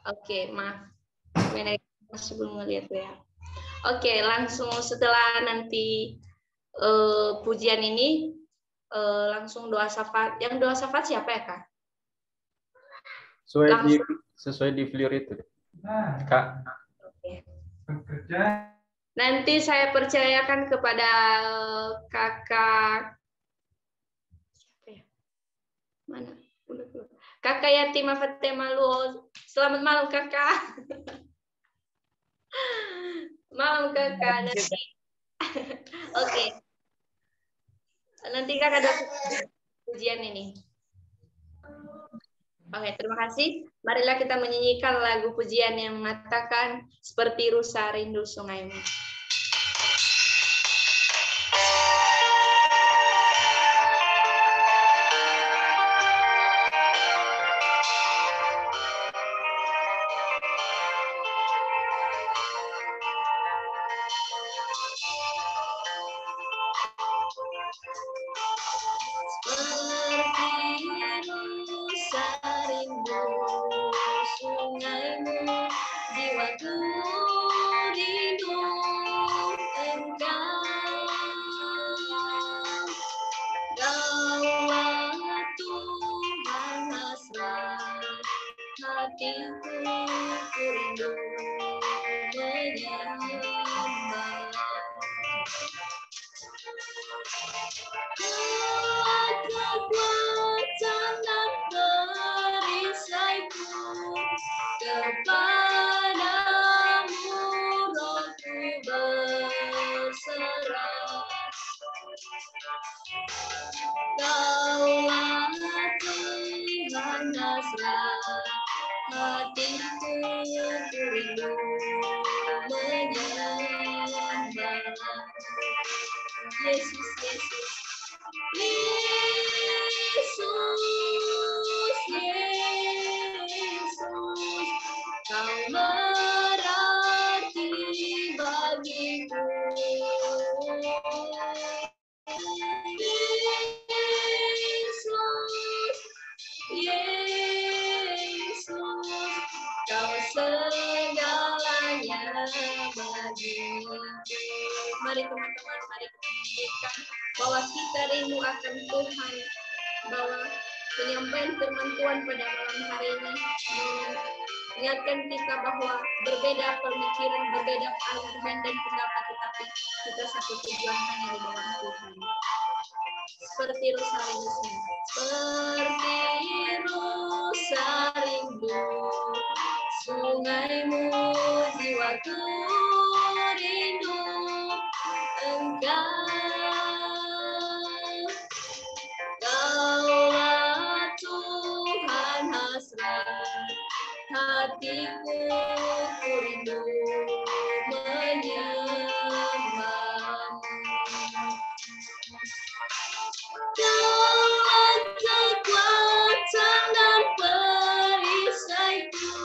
Oke, maaf. Masih belum ngeliat ya. Oke, langsung setelah nanti pujian ini langsung doa syafaat. Yang doa syafaat siapa ya, Kak?
Sesuai di flyer itu, Kak.
Oke. Nanti saya percayakan kepada Kakak mana? Kakak Yatima Fatima Luo. Selamat malam Kakak. Malam Kakak nanti. Oke. Nanti Kakak ada ujian ini. Oke, terima kasih. Marilah kita menyanyikan lagu pujian yang mengatakan seperti rusa rindu sungaimu. Yesus, Yesus. Yesus, Yesus, Kau berarti bagiku. Yesus, Kau segalanya bagiku. Mari teman-teman, mari kita menunjukkan bahwa kita rindu akan Tuhan, bahwa penyampaian firman Tuhan pada malam hari ini mengingatkan kita bahwa berbeda pemikiran, berbeda argumen dan pendapat, tetapi kita satu tujuan hanya di dalam Tuhan. Seperti rusa rindu, seperti rusa rindu, sungaimu jiwaku rindu Engkau. Kaulah Tuhan hasrat hatiku, ku rindu menyembahmu. Kaulah kekuatan dan perisaiku,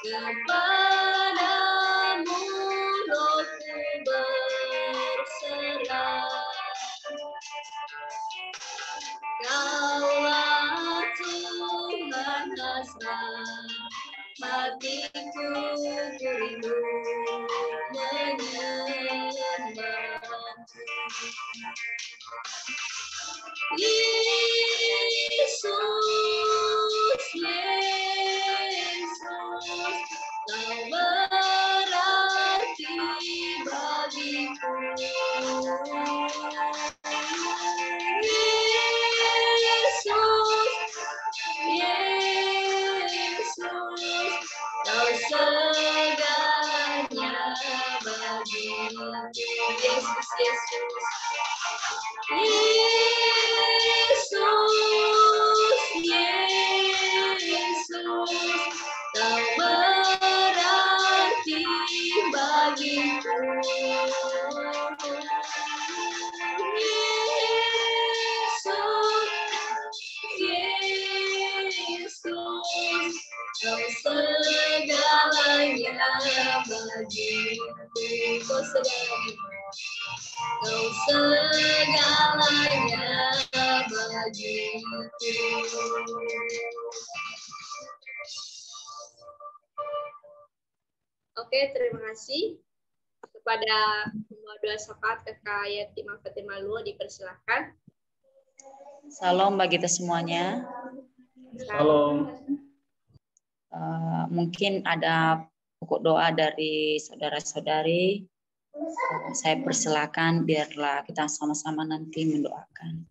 kepadamu rohku berserah. Kaulah Tuhan hasrat hatiku, ku rindu menyembahmu. Yesus, Yesus, Kau berarti bagiku. Yesus, Yesus, Kau segalanya bagiku. Yesus, Yesus. Yesus, Yesus, Kau berarti bagiku. Yesus, Yesus, Kau segalanya bagiku. Kau segalanya. Kau segalanya bagiku. Oke, terima kasih kepada semua doa syafaat Kakak Yatima Fatima Luo, dipersilakan.
Salam bagi kita semuanya.
Salam.
Mungkin ada pokok doa dari saudara-saudari. Saya persilakan biarlah kita sama-sama nanti mendoakan.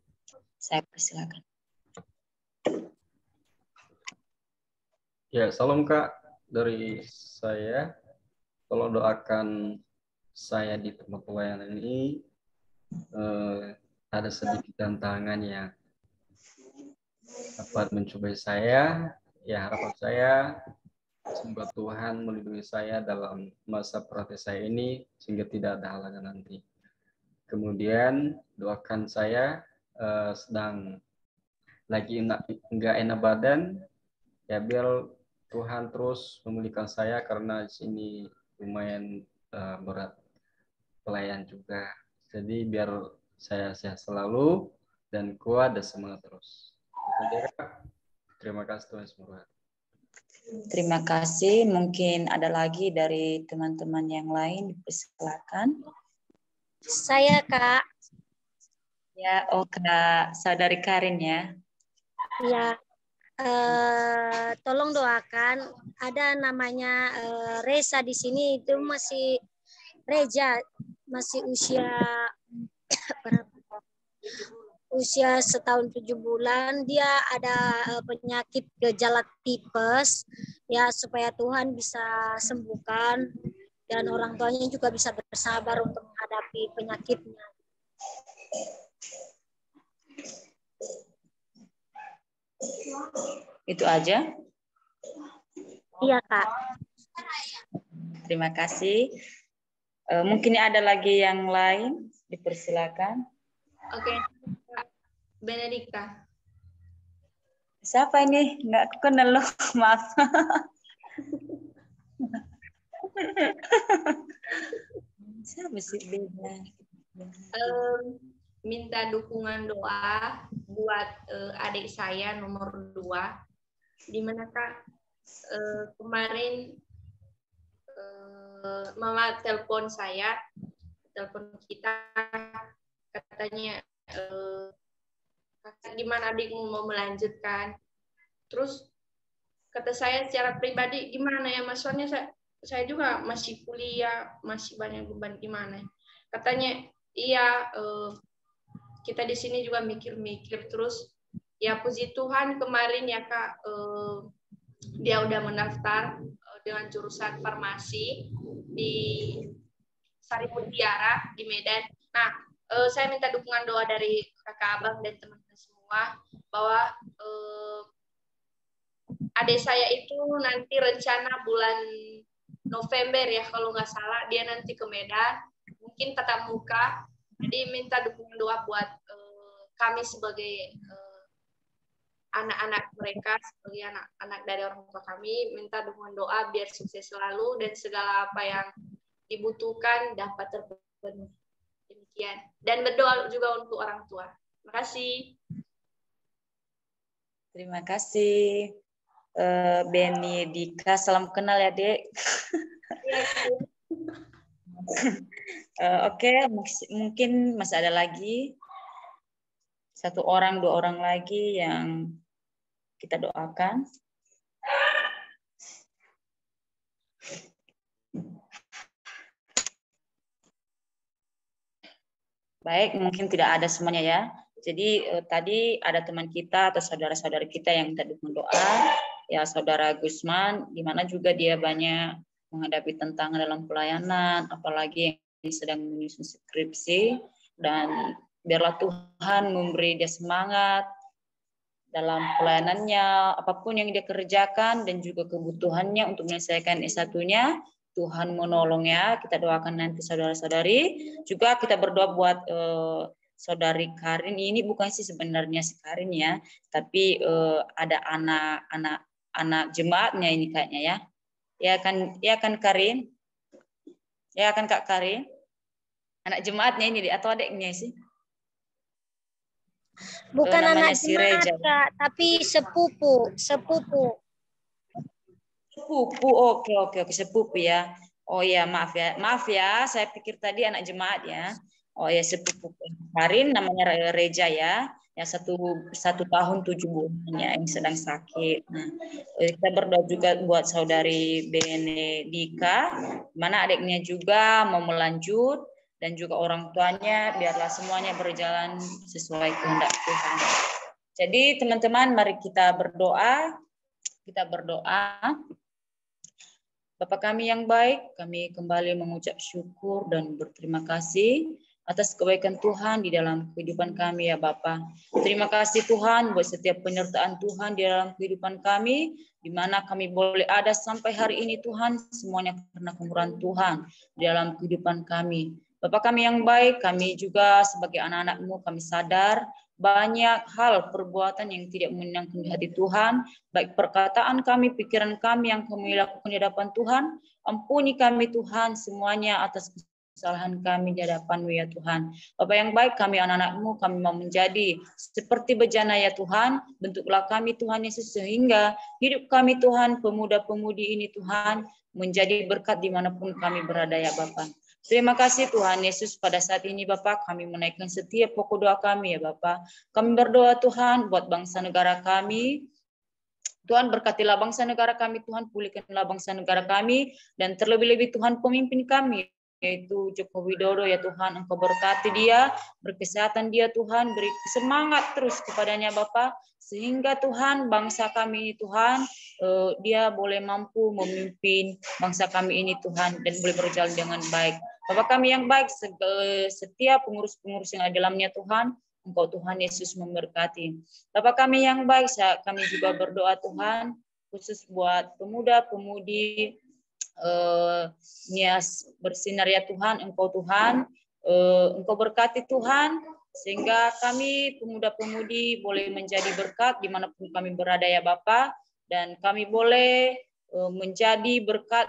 Saya persilakan.
Ya, salam Kak dari saya. Tolong doakan saya di tempat pelayanan ini. Ada sedikit tantangan yang dapat mencobai saya. Ya, harapan saya semoga Tuhan melindungi saya dalam masa praktek saya ini sehingga tidak ada halangan nanti. Kemudian doakan saya sedang lagi enggak enak badan, ya biar Tuhan terus memulihkan saya karena di sini lumayan berat pelayan juga. Jadi biar saya sehat selalu dan kuat dan semangat terus. Terima kasih Tuhan semua.
Terima kasih. Mungkin ada lagi dari teman-teman yang lain, dipersilakan.
Saya, Kak.
Ya, Kak, saudari Karin ya.
Ya, tolong doakan. Ada namanya Reza di sini, itu masih Reja, masih usia berapa? Usia 1 tahun 7 bulan. Dia ada penyakit gejala tipes, ya, supaya Tuhan bisa sembuhkan dan orang tuanya juga bisa bersabar untuk menghadapi penyakitnya.
Itu aja?
Iya, Kak.
Terima kasih. Mungkin ada lagi yang lain, Dipersilakan.
Oke, Kak Benedikta.
Siapa ini? Nggak kenal loh, maaf. Siapa sih Bena?
Minta dukungan doa buat adik saya nomor 2. Di mana Kak kemarin Mama telepon kita, katanya gimana adikmu mau melanjutkan. Terus kata saya secara pribadi, gimana ya Mas, soalnya saya juga masih kuliah, masih banyak beban, gimana. Katanya, iya, kita di sini juga mikir-mikir. Terus ya puji Tuhan kemarin ya Kak, dia udah mendaftar dengan jurusan farmasi di Sari Mutiara di Medan. Nah, saya minta dukungan doa dari kakak abang dan teman-teman semua bahwa adik saya itu nanti rencana bulan November ya kalau nggak salah, dia nanti ke Medan, mungkin tatap muka. Jadi minta dukungan doa buat kami sebagai anak-anak mereka, sebagai anak-anak dari orang tua kami, minta dukungan doa biar sukses selalu dan segala apa yang dibutuhkan dapat terpenuhi. Demikian. Dan berdoa juga untuk orang tua. Terima kasih.
Terima kasih. Benedikta, salam kenal ya, Dek. Oke, mungkin masih ada lagi 1 orang, 2 orang lagi yang kita doakan. Baik, mungkin tidak ada semuanya ya. Jadi tadi ada teman kita atau saudara-saudara kita yang minta dukungan doa, ya Saudara Gusman, di mana juga dia banyak menghadapi tantangan dalam pelayanan, apalagi yang sedang menyusun skripsi, dan biarlah Tuhan memberi dia semangat dalam pelayanannya, apapun yang dia kerjakan dan juga kebutuhannya untuk menyelesaikan S1-nya. Tuhan menolong ya, kita doakan nanti saudara-saudari. Juga kita berdoa buat Saudari Karin, ini bukan sih sebenarnya si Karin ya, tapi ada anak jemaatnya ini kayaknya ya. Ya kan Karin? Ya kan Kak Karin? Anak jemaatnya ini atau adiknya sih?
Bukan anak
si
jemaat,
Reja.
Kak, tapi sepupu.
Sepupu, oke, sepupu ya. Oh ya, maaf ya, saya pikir tadi anak jemaat ya. Oh ya, sepupu Karin, namanya Reja ya. Ya 1 tahun 7 bulan ya, yang sedang sakit. Nah, kita berdoa juga buat Saudari Benedikta, mana adiknya juga mau melanjut, dan juga orang tuanya, biarlah semuanya berjalan sesuai kehendak Tuhan. Jadi teman-teman, mari kita berdoa. Kita berdoa. Bapa kami yang baik, kami kembali mengucap syukur dan berterima kasih atas kebaikan Tuhan di dalam kehidupan kami ya Bapa. Terima kasih Tuhan buat setiap penyertaan Tuhan di dalam kehidupan kami, di mana kami boleh ada sampai hari ini Tuhan, semuanya karena kemurahan Tuhan di dalam kehidupan kami. Bapa kami yang baik, kami juga sebagai anak-anak-Mu, kami sadar banyak hal perbuatan yang tidak menyenangkan di hati Tuhan, baik perkataan kami, pikiran kami yang kami lakukan di hadapan Tuhan. Ampuni kami Tuhan semuanya atas kesalahan kami di hadapan-Mu ya Tuhan. Bapa yang baik, kami anak-anak-Mu, kami mau menjadi seperti bejana ya Tuhan. Bentuklah kami Tuhan Yesus sehingga hidup kami Tuhan, pemuda-pemudi ini Tuhan, menjadi berkat dimanapun kami berada ya Bapa. Terima kasih Tuhan Yesus, pada saat ini Bapak kami menaikkan setiap pokok doa kami ya Bapak. Kami berdoa Tuhan buat bangsa negara kami. Tuhan berkatilah bangsa negara kami, Tuhan pulihkanlah bangsa negara kami, dan terlebih-lebih Tuhan pemimpin kami, yaitu Joko Widodo ya Tuhan, Engkau berkati dia, berkesehatan dia Tuhan, beri semangat terus kepadanya Bapak, sehingga Tuhan bangsa kami ini Tuhan, dia boleh mampu memimpin bangsa kami ini Tuhan, dan boleh berjalan dengan baik. Bapak kami yang baik, setiap pengurus-pengurus yang ada dalamnya Tuhan, Engkau Tuhan Yesus memberkati. Bapak kami yang baik, kami juga berdoa Tuhan, khusus buat pemuda-pemudi nias bersinar ya Tuhan, Engkau Tuhan Engkau berkati Tuhan, sehingga kami pemuda-pemudi boleh menjadi berkat dimanapun kami berada ya Bapa, dan kami boleh menjadi berkat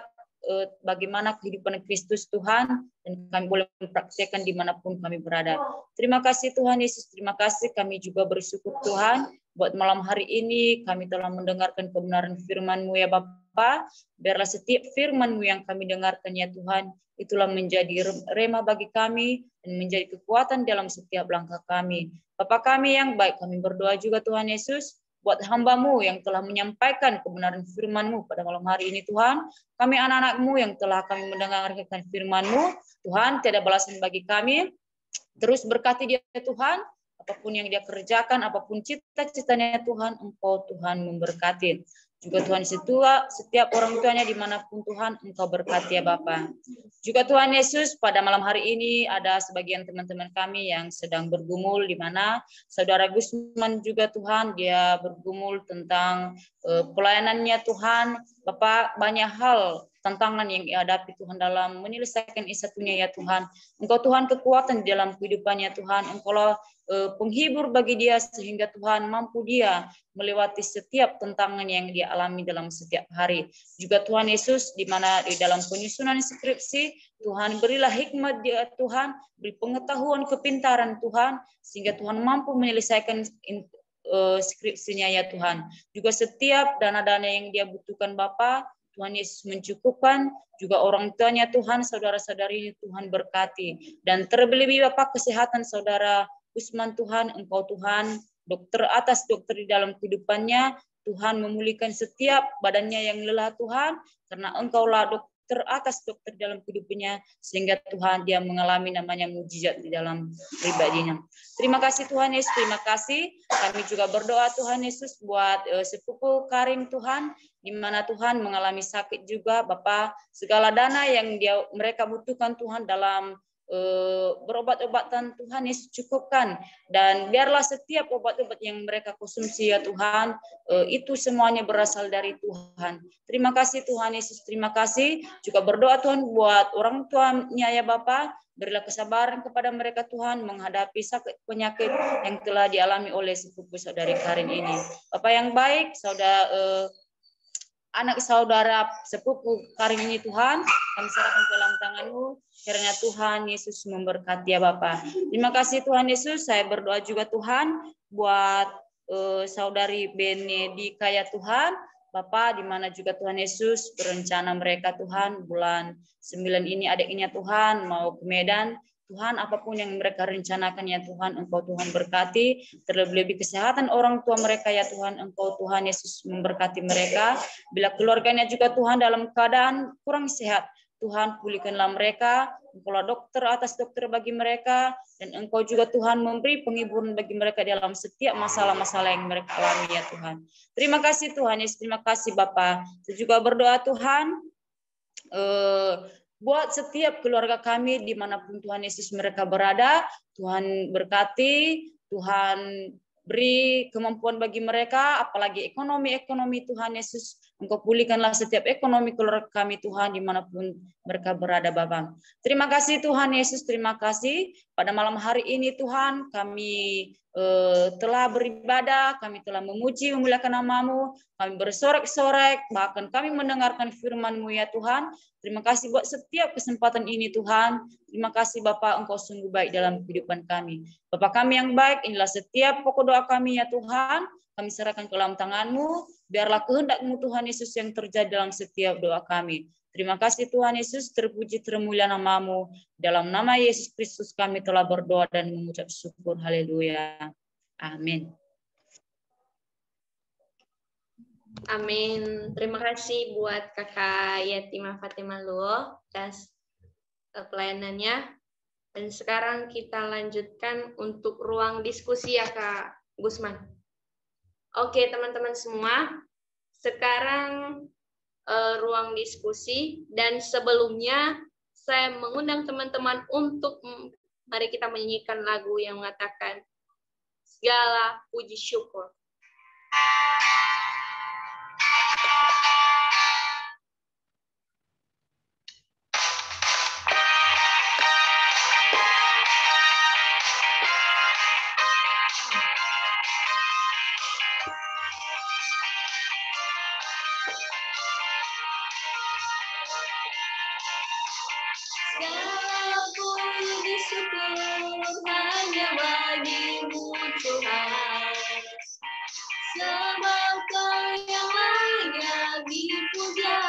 bagaimana kehidupan Kristus Tuhan, dan kami boleh mempraktikkan dimanapun kami berada. Terima kasih Tuhan Yesus, terima kasih, kami juga bersyukur Tuhan buat malam hari ini kami telah mendengarkan kebenaran firman-Mu ya Bapa. Biarlah setiap firman-Mu yang kami dengarkan ya Tuhan, itulah menjadi rema bagi kami dan menjadi kekuatan dalam setiap langkah kami. Bapa kami yang baik, kami berdoa juga Tuhan Yesus buat hamba-Mu yang telah menyampaikan kebenaran firman-Mu pada malam hari ini Tuhan. Kami anak-anak-Mu yang telah kami mendengarkan firman-Mu, Tuhan, tiada balasan bagi kami. Terus berkati dia Tuhan, apapun yang dia kerjakan, apapun cita-citanya Tuhan, Engkau Tuhan memberkati. Juga Tuhan setiap orang tuanya dimanapun Tuhan, Engkau berkati ya Bapa. Juga Tuhan Yesus, pada malam hari ini ada sebagian teman-teman kami yang sedang bergumul, di mana Saudara Gusman juga Tuhan, dia bergumul tentang pelayanannya Tuhan. Bapak, banyak hal tantangan yang dihadapi Tuhan dalam menyelesaikan satunya ya Tuhan. Engkau Tuhan kekuatan di dalam kehidupannya Tuhan. Engkaulah penghibur bagi dia sehingga Tuhan mampu dia melewati setiap tantangan yang dia alami dalam setiap hari. Juga Tuhan Yesus, di mana di dalam penyusunan skripsi, Tuhan berilah hikmat dia Tuhan, beri pengetahuan kepintaran Tuhan, sehingga Tuhan mampu menyelesaikan skripsinya ya Tuhan. Juga setiap dana-dana yang dia butuhkan Bapa, Tuhan Yesus mencukupkan, juga orang tuanya Tuhan, saudara-saudari Tuhan berkati. Dan terlebih Bapak kesehatan saudara Usman Tuhan, Engkau Tuhan, dokter atas dokter di dalam kehidupannya, Tuhan memulihkan setiap badannya yang lelah Tuhan, karena Engkaulah dokter atas dokter dalam kehidupannya, sehingga Tuhan dia mengalami namanya mujizat di dalam pribadinya. Terima kasih Tuhan Yesus, terima kasih. Kami juga berdoa Tuhan Yesus buat sepupu Karim Tuhan, di mana Tuhan mengalami sakit juga, Bapak, segala dana yang mereka butuhkan Tuhan dalam berobat-obatan Tuhan Yesus cukupkan, dan biarlah setiap obat-obat yang mereka konsumsi ya Tuhan, itu semuanya berasal dari Tuhan. Terima kasih Tuhan Yesus, terima kasih. Juga berdoa Tuhan buat orang tuanya ya Bapa, berilah kesabaran kepada mereka Tuhan menghadapi sakit penyakit yang telah dialami oleh sepupu saudari Karin ini. Bapak yang baik, anak saudara sepupu Karim ini Tuhan, kami serahkan ke dalam tangan-Mu, kiranya Tuhan Yesus memberkati ya Bapa. Terima kasih Tuhan Yesus, saya berdoa juga Tuhan buat saudari Benedika ya Tuhan, Bapa, di mana juga Tuhan Yesus berencana mereka Tuhan, bulan 9 ini adiknya Tuhan mau ke Medan. Tuhan, apapun yang mereka rencanakan ya Tuhan, Engkau Tuhan berkati, terlebih-lebih kesehatan orang tua mereka ya Tuhan, Engkau Tuhan Yesus memberkati mereka. Bila keluarganya juga Tuhan dalam keadaan kurang sehat, Tuhan pulihkanlah mereka, Engkaulah dokter atas dokter bagi mereka, dan Engkau juga Tuhan memberi penghiburan bagi mereka dalam setiap masalah-masalah yang mereka alami ya Tuhan. Terima kasih Tuhan Yesus, terima kasih Bapa. Saya juga berdoa Tuhan, buat setiap keluarga kami dimanapun Tuhan Yesus mereka berada, Tuhan berkati, Tuhan beri kemampuan bagi mereka, apalagi ekonomi Tuhan Yesus, Engkau pulihkanlah setiap ekonomi keluarga kami Tuhan dimanapun mereka berada Bapa. Terima kasih Tuhan Yesus, terima kasih. Pada malam hari ini Tuhan kami telah beribadah, kami telah memuji memuliakan nama-Mu, kami bersorek-sorek, bahkan kami mendengarkan firman-Mu ya Tuhan. Terima kasih buat setiap kesempatan ini Tuhan. Terima kasih Bapak, Engkau sungguh baik dalam kehidupan kami. Bapak kami yang baik, inilah setiap pokok doa kami ya Tuhan. Kami serahkan ke dalam tangan-Mu. Biarlah kehendak-Mu Tuhan Yesus yang terjadi dalam setiap doa kami. Terima kasih Tuhan Yesus, terpuji termulia nama-Mu. Dalam nama Yesus Kristus kami telah berdoa dan mengucap syukur. Haleluya. Amin.
Amin. Terima kasih buat Kakak Yatima Fatima Luo atas pelayanannya. Dan sekarang kita lanjutkan untuk ruang diskusi ya Kak Gusman. Oke teman-teman semua, sekarang ruang diskusi, dan sebelumnya saya mengundang teman-teman untuk mari kita menyanyikan lagu yang mengatakan segala puji syukur. Segala puji syukur hanya bagimu Tuhan. Sebab Kau yang layak dipuja.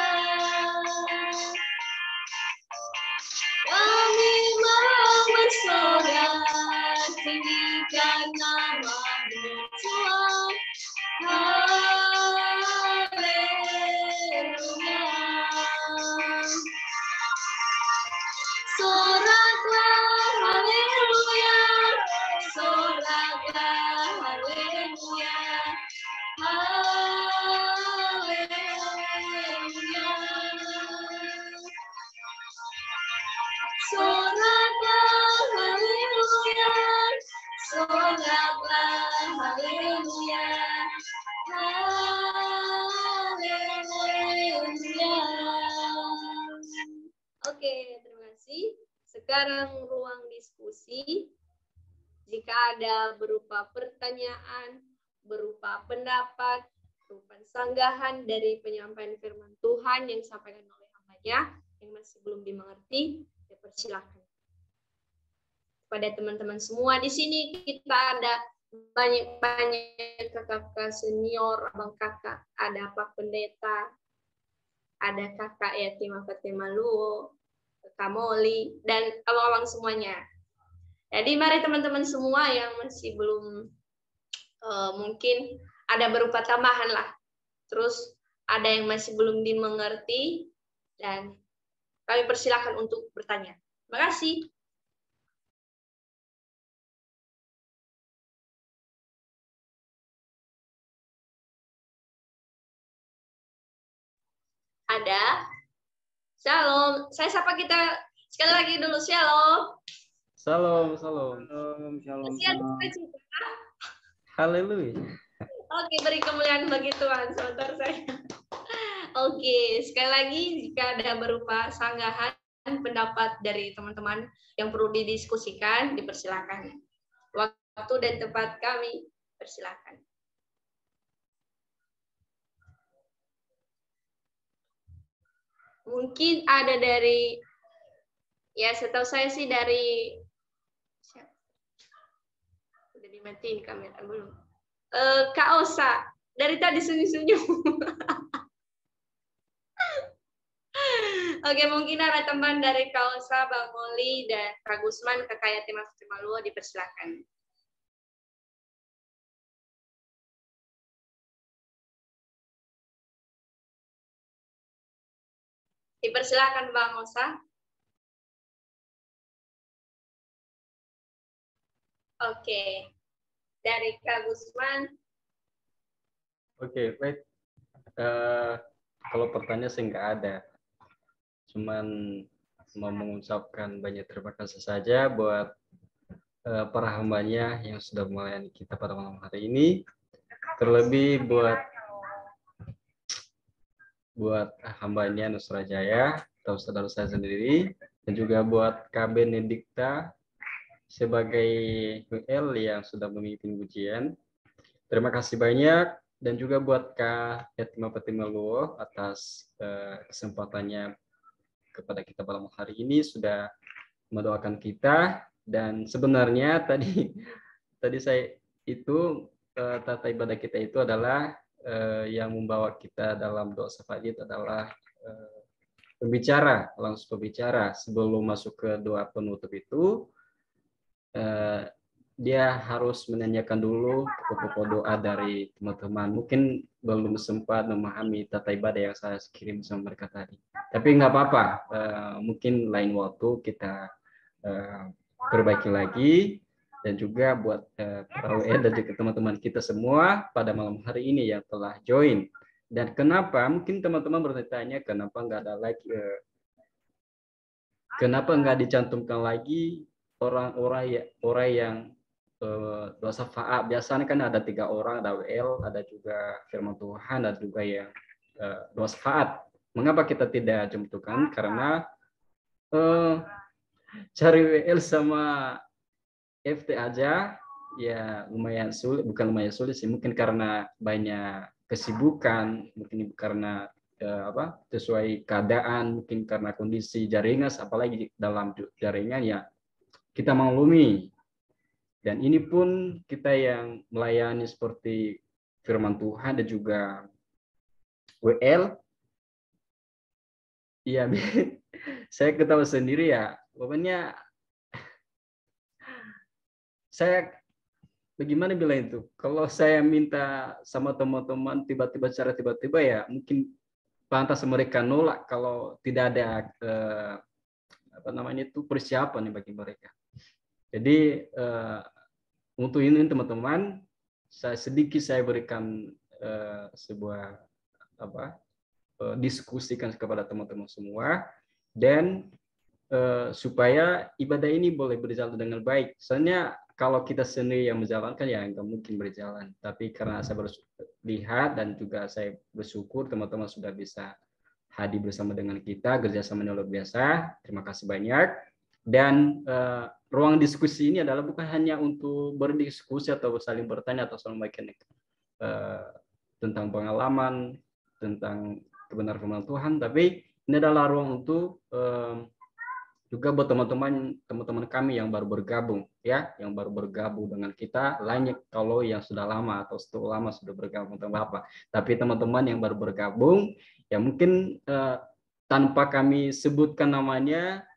Kami mau bersorak, tinggikan nama-Mu Tuhan. Haleluya. Soraklah haleluya, soraklah haleluya, haleluya. Soraklah haleluya, soraklah haleluya, haleluya. Oke, terima kasih. Sekarang ruang diskusi. Jika ada berupa pertanyaan, berupa pendapat, berupa sanggahan dari penyampaian firman Tuhan yang disampaikan oleh hambanya yang masih belum dimengerti, dipersilakan. Pada teman-teman semua di sini kita ada banyak kakak senior, abang kakak, ada Pak Pendeta, ada kakak Yatima Fatima Luo, Kak Moli, dan abang-abang semuanya. Jadi mari teman-teman semua yang masih belum mungkin ada berupa tambahan lah. Terus ada yang masih belum dimengerti dan kami persilakan untuk bertanya. Terima kasih. Ada. Shalom. Saya sapa kita sekali lagi dulu. Shalom.
Shalom, shalom.
Shalom.
Haleluya.
Oke, beri kemuliaan bagi Tuhan, saudara saya. Oke, sekali lagi jika ada berupa sanggahan pendapat dari teman-teman yang perlu didiskusikan, dipersilakan. Waktu dan tempat kami, persilakan. Mungkin ada dari, ya setahu saya sih dari, udah dimatiin kamera belum? Kak Osa, dari tadi sunyi-sunyi. Oke, mungkin ada teman dari Kak Osa, Bang Moli, dan Kak Gusman, Kakak Yatima Fatima Luo, dipersilakan. Dipersilakan Bang Osa. Oke. Dari Kak Gusman.
Oke, baik. Kalau pertanyaan sih nggak ada. Cuman mau mengucapkan banyak terima kasih saja buat para hambanya yang sudah melayani kita pada malam hari ini. Terlebih buat hambanya Nusra Jaya atau saudara saya sendiri, dan juga buat Kak Benedikta sebagai WL yang sudah memimpin ujian. Terima kasih banyak, dan juga buat Kak Yatima Fatima Luo atas kesempatannya kepada kita pada malam hari ini, sudah mendoakan kita. Dan sebenarnya tadi saya itu tata ibadah kita itu adalah yang membawa kita dalam doa syafaat adalah langsung pembicara. Sebelum masuk ke doa penutup itu, dia harus menanyakan dulu pokok-pokok doa dari teman-teman. Mungkin belum sempat memahami tata ibadah yang saya kirim sama mereka tadi. Tapi nggak apa-apa, mungkin lain waktu kita perbaiki lagi. Dan juga buat para WL dan juga teman-teman kita semua pada malam hari ini yang telah join. Dan kenapa, mungkin teman-teman bertanya kenapa nggak ada lagi, kenapa nggak dicantumkan lagi orang yang doa syafaat. Biasanya kan ada 3 orang, ada WL, ada juga firman Tuhan, ada juga yang doa syafaat. Mengapa kita tidak cantumkan? Karena cari WL sama FT aja ya lumayan sulit, bukan lumayan sulit sih, mungkin karena banyak kesibukan, mungkin karena sesuai keadaan, mungkin karena kondisi jaringan, apalagi dalam jaringan ya kita maklumi. Dan ini pun kita yang melayani seperti firman Tuhan dan juga WL, iya saya ketawa sendiri ya, pokoknya saya bagaimana bilang itu, kalau saya minta sama teman-teman tiba-tiba secara tiba-tiba ya mungkin pantas mereka nolak kalau tidak ada persiapan bagi mereka. Jadi untuk ini teman-teman, saya berikan sebuah diskusikan kepada teman-teman semua, dan supaya ibadah ini boleh berjalan dengan baik. Soalnya kalau kita sendiri yang menjalankan ya nggak mungkin berjalan. Tapi karena saya lihat dan juga saya bersyukur teman-teman sudah bisa hadir bersama dengan kita, kerjasamanya luar biasa. Terima kasih banyak. Dan ruang diskusi ini adalah bukan hanya untuk berdiskusi atau saling bertanya atau saling mekanik tentang pengalaman, tentang kebenaran firman Tuhan, tapi ini adalah ruang untuk juga buat teman-teman kami yang baru bergabung ya, yang baru bergabung dengan kita, lainnya kalau yang sudah lama atau setelah lama sudah bergabung tentang apa. Tapi teman-teman yang baru bergabung ya mungkin tanpa kami sebutkan namanya,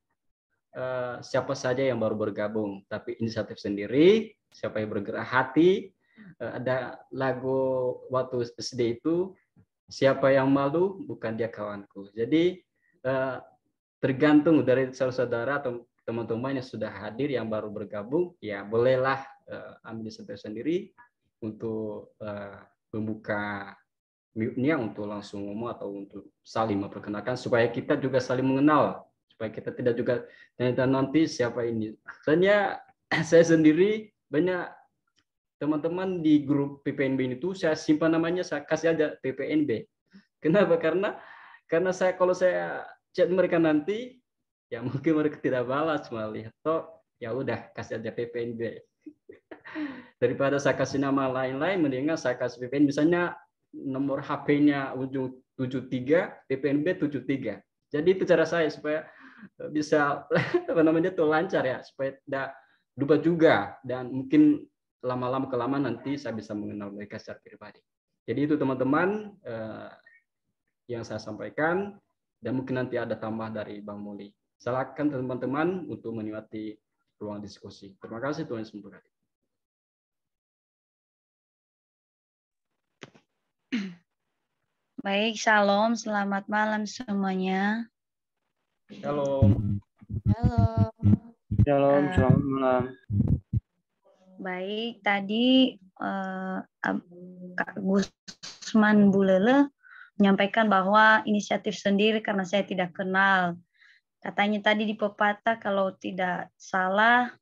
siapa saja yang baru bergabung, tapi inisiatif sendiri, siapa yang bergerak hati. Ada lagu waktu SD itu, siapa yang malu bukan dia kawanku. Jadi tergantung dari saudara atau teman-teman yang sudah hadir yang baru bergabung, ya bolehlah ambil inisiatif sendiri untuk membuka mute-nya untuk langsung ngomong atau untuk saling memperkenalkan supaya kita juga saling mengenal, supaya kita tidak juga nanti siapa ini. Soalnya saya sendiri banyak teman-teman di grup PPNB itu saya simpan namanya, saya kasih aja PPNB. Kenapa? Karena saya kalau saya chat mereka nanti ya mungkin mereka tidak balas, malah lihat toh ya udah kasih aja PPNB. Daripada saya kasih nama lain-lain, mendingan saya kasih PPN, misalnya nomor HP-nya ujung 73, PPNB 73. Jadi itu cara saya supaya bisa lancar ya, supaya tidak lupa juga, dan mungkin lama-lama kelamaan nanti saya bisa mengenal mereka secara pribadi. Jadi itu teman-teman yang saya sampaikan, dan mungkin nanti ada tambah dari Bang Muli. Silakan teman-teman untuk menikmati ruang diskusi. Terima kasih, Tuhan Yesus memberkati.
Baik, shalom, selamat malam semuanya.
Shalom.
Halo.
Shalom, selamat malam.
Baik, tadi Kak Gusman Bulele menyampaikan bahwa inisiatif sendiri karena saya tidak kenal. Katanya tadi di pepatah kalau tidak salah,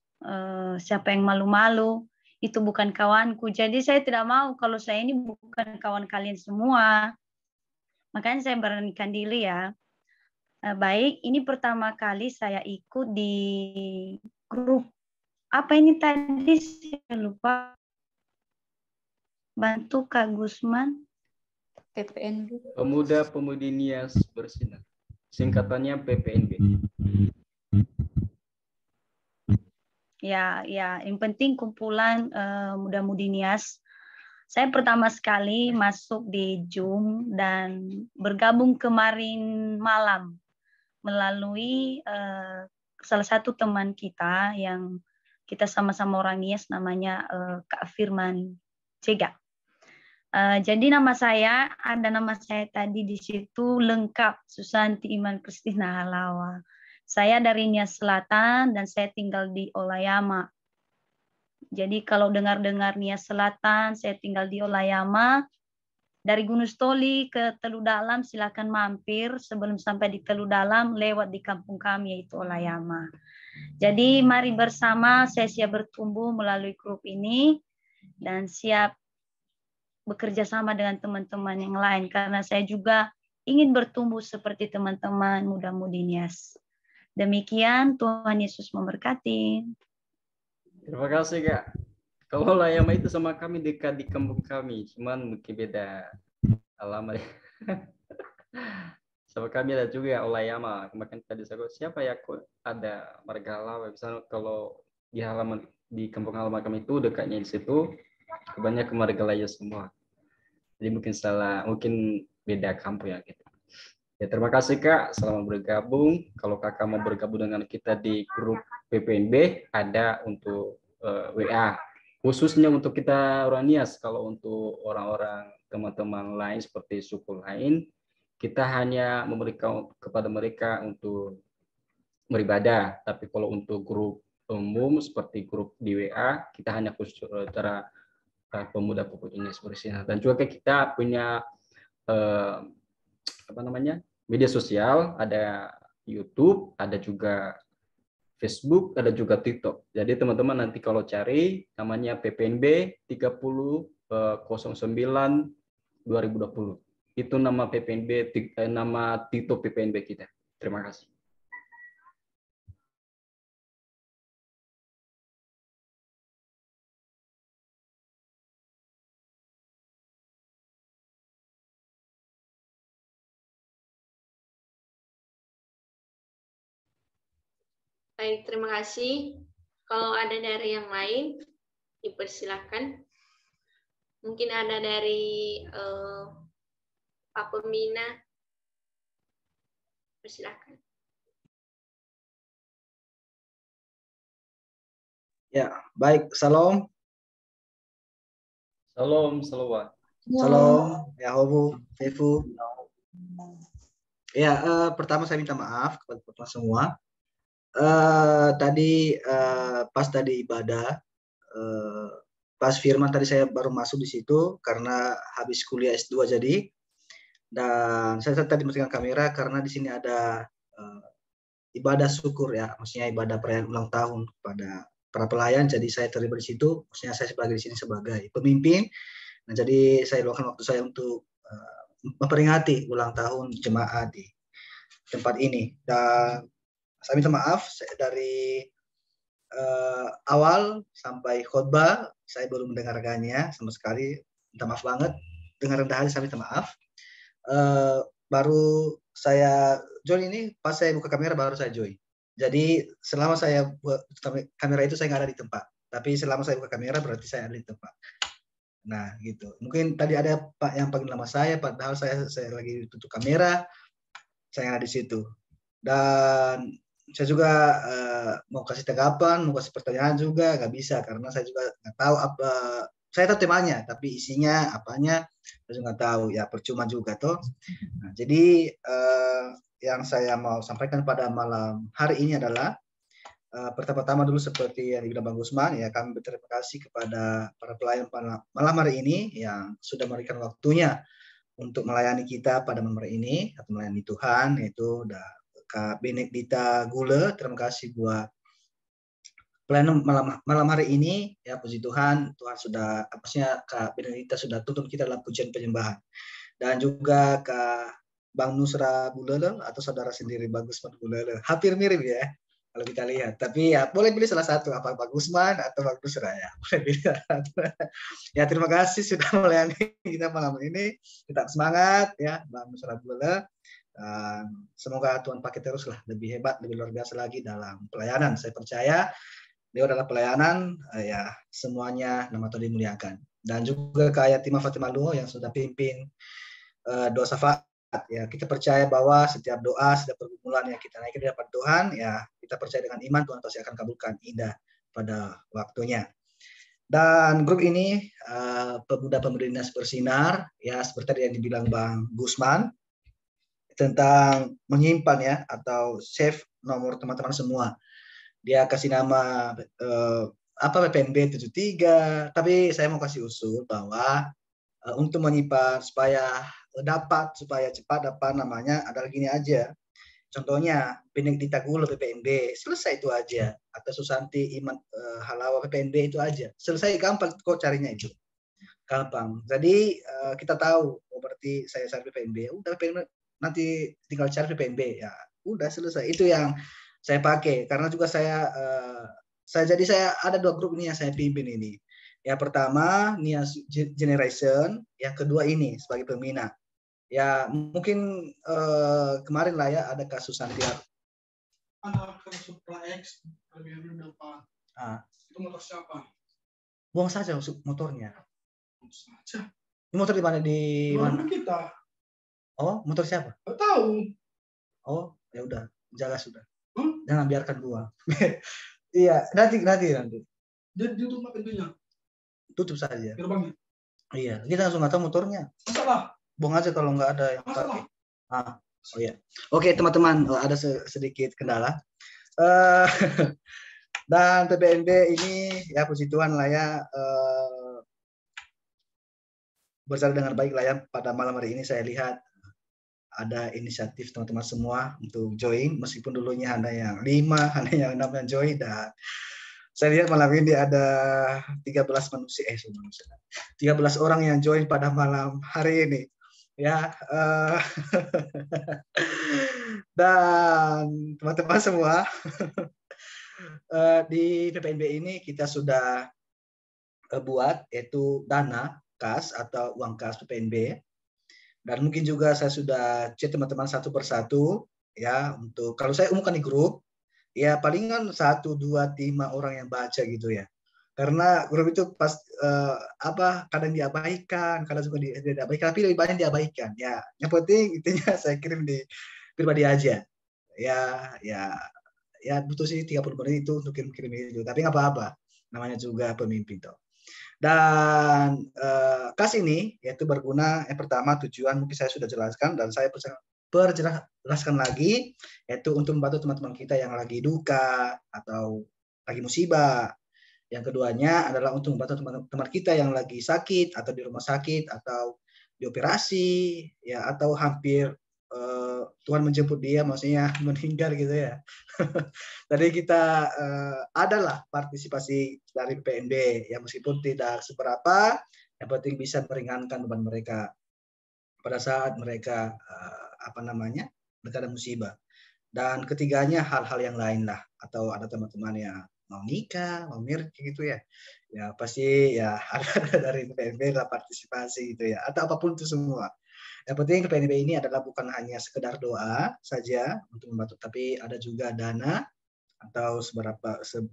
siapa yang malu-malu itu bukan kawanku. Jadi saya tidak mau kalau saya ini bukan kawan kalian semua. Makanya saya beranikan diri ya. Baik, ini pertama kali saya ikut di grup. Apa ini tadi? Saya lupa. Bantu Kak Gusman.
PPNB.
Pemuda-pemudi Nias Bersinar. Singkatannya PPNB.
Ya, yang penting kumpulan muda-mudi Nias. Saya pertama sekali masuk di Zoom dan bergabung kemarin malam melalui salah satu teman kita yang kita sama-sama orang Nias, namanya Kak Firman Cega. Jadi nama saya tadi di situ lengkap, Susanti Iman Kristina Halawa. Saya dari Nias Selatan dan saya tinggal di Olayama. Jadi kalau dengar-dengar Nias Selatan, saya tinggal di Olayama. Dari Gunung Stoli ke Telu Dalam silakan mampir, sebelum sampai di Telu Dalam lewat di kampung kami yaitu Olayama. Jadi mari bersama saya siap bertumbuh melalui grup ini dan siap bekerja sama dengan teman-teman yang lain karena saya juga ingin bertumbuh seperti teman-teman muda-mudi Nias. Demikian, Tuhan Yesus memberkati.
Terima kasih, Kak. Kalau Olayama itu sama kami dekat di kampung kami, cuman mungkin beda alamat. Sama kami ada juga Olayama. Kemarin tadi saya siapa ya, kok ada Margalawe. Misalnya kalau di halaman di kampung halaman kami itu dekatnya di situ kebanyakan Margalaya semua. Jadi mungkin salah, mungkin beda kampung ya gitu. Ya terima kasih Kak, selamat bergabung. Kalau Kakak mau bergabung dengan kita di grup PPNB ada untuk WA. Khususnya untuk kita orang Nias, kalau untuk orang-orang teman-teman lain seperti suku lain, kita hanya memberikan kepada mereka untuk beribadah. Tapi kalau untuk grup umum seperti grup di WA, kita hanya khusus antara pemuda puput ini seperti ini. Dan juga kita punya apa namanya, media sosial, ada YouTube, ada juga Facebook, ada juga TikTok. Jadi teman-teman nanti kalau cari namanya PPNB 3009 2020. Itu nama PPNB, nama TikTok PPNB kita. Terima kasih.
Baik, terima kasih. Kalau ada dari yang lain, dipersilakan. Mungkin ada dari Pak Pembina. Persilakan.
Ya, baik. Salam.
Salam, salawat.
Salam, Yahobu, Fefu. Ya, pertama saya minta maaf kepada teman semua. Tadi pas tadi ibadah, pas firman tadi saya baru masuk di situ karena habis kuliah S2 jadi, dan saya tadi matikan kamera karena di sini ada ibadah syukur ya, maksudnya ibadah perayaan ulang tahun kepada para pelayan. Jadi saya terlibat di situ, maksudnya saya sebagai di sini sebagai pemimpin. Nah, jadi saya luangkan waktu saya untuk memperingati ulang tahun jemaat di tempat ini. Dan saya minta maaf dari awal sampai khotbah saya belum mendengarkannya sama sekali. Minta maaf banget. Dengan rendah hati saya minta maaf. Baru saya join ini pas saya buka kamera baru saya join. Jadi selama saya buat kamera itu saya nggak ada di tempat. Tapi selama saya buka kamera berarti saya ada di tempat. Nah gitu. Mungkin tadi ada Pak yang panggil nama saya, padahal saya lagi tutup kamera. Saya ada di situ. Dan saya juga mau kasih tanggapan, mau kasih pertanyaan juga nggak bisa karena saya juga nggak tahu apa. Saya tahu temanya, tapi isinya apanya saya juga nggak tahu. Ya percuma juga toh. Nah, jadi yang saya mau sampaikan pada malam hari ini adalah pertama-tama dulu seperti yang dibilang Bang Gusman, ya kami berterima kasih kepada para pelayan malam hari ini yang sudah memberikan waktunya untuk melayani kita pada malam hari ini atau melayani Tuhan, yaitu Kak Benedita Gule. Terima kasih buat pelayanan malam hari ini, ya puji Tuhan, Tuhan sudah Kak Benedita sudah tuntun kita dalam pujian penyembahan. Dan juga Kak Bang Nusra Bulele atau saudara sendiri Bang Gusman Bulele, hampir mirip ya kalau kita lihat. Tapi ya boleh pilih salah satu, apa Bang Gusman atau Bang Nusra ya. Boleh pilih salah satu. Ya terima kasih sudah melayani kita malam ini. Tetap semangat ya Bang Nusra Bulele. Semoga Tuhan pakai terus lah, lebih hebat, lebih luar biasa lagi dalam pelayanan. Saya percaya dia adalah pelayanan, ya semuanya nama Tuhan dimuliakan. Dan juga Kak Yatima Fatimah Luo yang sudah pimpin doa syafaat. Ya, kita percaya bahwa setiap doa, setiap pergumulan yang kita naikkan di hadapan Tuhan, ya kita percaya dengan iman Tuhan pasti akan kabulkan indah pada waktunya. Dan grup ini pemuda-pemudi Dinas Bersinar, ya seperti tadi yang dibilang Bang Gusman tentang menyimpan ya atau save nomor teman-teman semua. Dia kasih nama PPNB 73, tapi saya mau kasih usul bahwa untuk menyimpan supaya cepat dapat namanya adalah gini aja. Contohnya Benedita Gule PPNB, selesai itu aja. Atau Susanti Iman Halawa PPNB itu aja. Selesai, gampang kok carinya itu. Gampang. Jadi kita tahu berarti saya PPNB, udah PPNB nanti tinggal cari PPNB ya. Udah selesai. Itu yang saya pakai karena juga saya ada 2 grup ini yang saya pimpin ini. Yang pertama Nias Generation, yang kedua ini sebagai pembina. Ya mungkin kemarin lah ya ada kasus Santiago.
Ada kasus X lebih dulu Pak. Itu motor siapa?
Buang saja motornya.
Buang saja.
Motor di mana? Di mana?
Kita.
Oh, motor siapa?
Nggak tahu.
Oh, ya udah, jaga sudah. Jangan biarkan buang. Iya, nanti.
Dia tutup pintunya.
Tutup saja.
Gerbangnya.
Iya, kita langsung nggak tahu motornya.
Masalah.
Buang aja kalau nggak ada yang
pakai.
Oh ya. Oke, teman-teman, ada sedikit kendala. Dan PPNB ini ya puji Tuhan lah ya berjalan dengan baik lah ya. Pada malam hari ini saya lihat ada inisiatif teman-teman semua untuk join, meskipun dulunya hanya yang 5, hanya yang 6 yang join, dan saya lihat malam ini ada 13 manusia, 13 orang yang join pada malam hari ini. Ya, dan teman-teman semua, di PPNB ini kita sudah buat yaitu dana kas atau uang kas PPNB, dan mungkin juga saya sudah chat teman-teman satu persatu ya, untuk kalau saya umumkan di grup ya palingan 1, 2, 5 orang yang baca gitu ya. Karena grup itu pas kadang diabaikan, kadang juga tidak diabaikan, tapi lebih banyak diabaikan. Ya, yang penting intinya saya kirim di pribadi aja. Ya butuh sih 30 menit itu untuk kirim itu, tapi nggak apa-apa. Namanya juga pemimpin toh. Dan kas ini yaitu berguna, yang pertama tujuan mungkin saya sudah jelaskan dan saya perjelaskan lagi, yaitu untuk membantu teman-teman kita yang lagi duka atau lagi musibah. Yang keduanya adalah untuk membantu teman-teman kita yang lagi sakit atau di rumah sakit atau dioperasi ya, atau hampir Tuhan menjemput dia, maksudnya meninggal gitu ya. Tadi kita adalah partisipasi dari PPNB ya, meskipun tidak seberapa, yang penting bisa meringankan beban mereka pada saat mereka mereka ada musibah. Dan ketiganya hal-hal yang lain lah, atau ada teman-teman yang mau nikah, mau mirip gitu ya, ya pasti ya ada dari PPNB lah partisipasi gitu ya, atau apapun itu semua. Yang penting PPNB ini adalah bukan hanya sekedar doa saja untuk membantu, tapi ada juga dana atau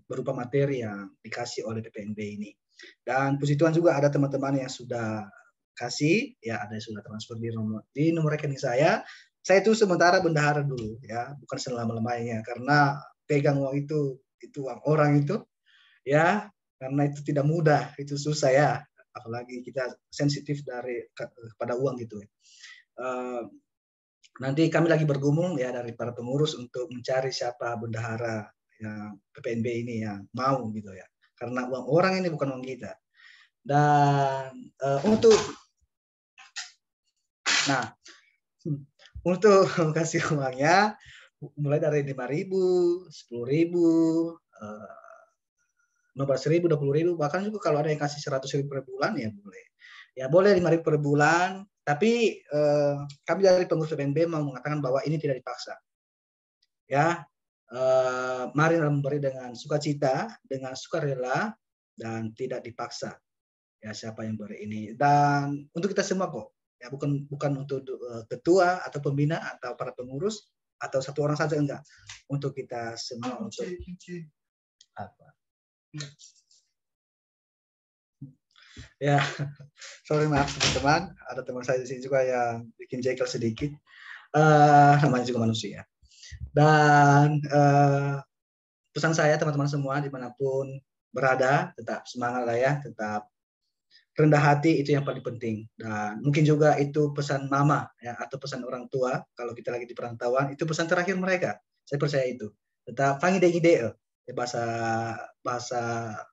berupa materi yang dikasih oleh PPNB ini. Dan puji Tuhan juga ada teman-teman yang sudah kasih, ya ada yang sudah transfer di nomor rekening saya. Saya itu sementara bendahara dulu ya, bukan selama-lamanya, karena pegang uang itu uang orang itu ya, karena itu tidak mudah, itu susah ya, apalagi kita sensitif kepada uang gitu ya. Nanti kami lagi bergumul ya dari para pengurus untuk mencari siapa bendahara yang PPNB ini yang mau gitu ya, karena uang orang ini bukan uang kita. Dan untuk kasih uangnya mulai dari 5.000, 10.000, 15.000, 20.000, bahkan juga kalau ada yang kasih 100.000 per bulan ya boleh. Ya boleh 5.000 per bulan, tapi kami dari pengurus PPNB mau mengatakan bahwa ini tidak dipaksa. Ya, mari memberi dengan sukacita, dengan sukarela, dan tidak dipaksa. Ya, siapa yang beri ini, dan untuk kita semua kok. Ya, bukan untuk ketua atau pembina atau para pengurus atau satu orang saja, enggak. Untuk kita semua, untuk apa? Ya, sorry, maaf teman-teman, ada teman saya di sini juga yang bikin jengkel sedikit. Namanya juga manusia. Dan pesan saya teman-teman semua dimanapun berada, tetap semangat lah ya, tetap rendah hati, itu yang paling penting. Dan mungkin juga itu pesan mama ya, atau pesan orang tua kalau kita lagi di perantauan, itu pesan terakhir mereka. Saya percaya itu. Tetap ide bahasa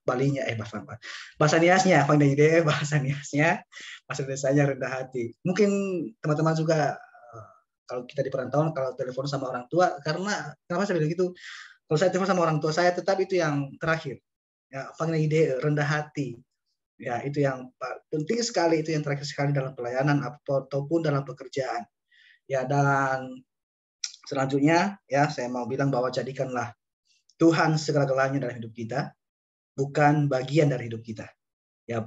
Balinya bahasa Niasnya, bahasa Niasnya rendah hati. Mungkin teman-teman juga kalau kita di perantauan, kalau telepon sama orang tua, karena kenapa saya bilang gitu? Kalau saya telepon sama orang tua saya, tetap itu yang terakhir. Ya, ide rendah hati. Ya, itu yang penting sekali, itu yang terakhir sekali dalam pelayanan ataupun dalam pekerjaan. Ya, dan selanjutnya ya saya mau bilang bahwa jadikanlah Tuhan segala-galanya dalam hidup kita, bukan bagian dari hidup kita. Ya,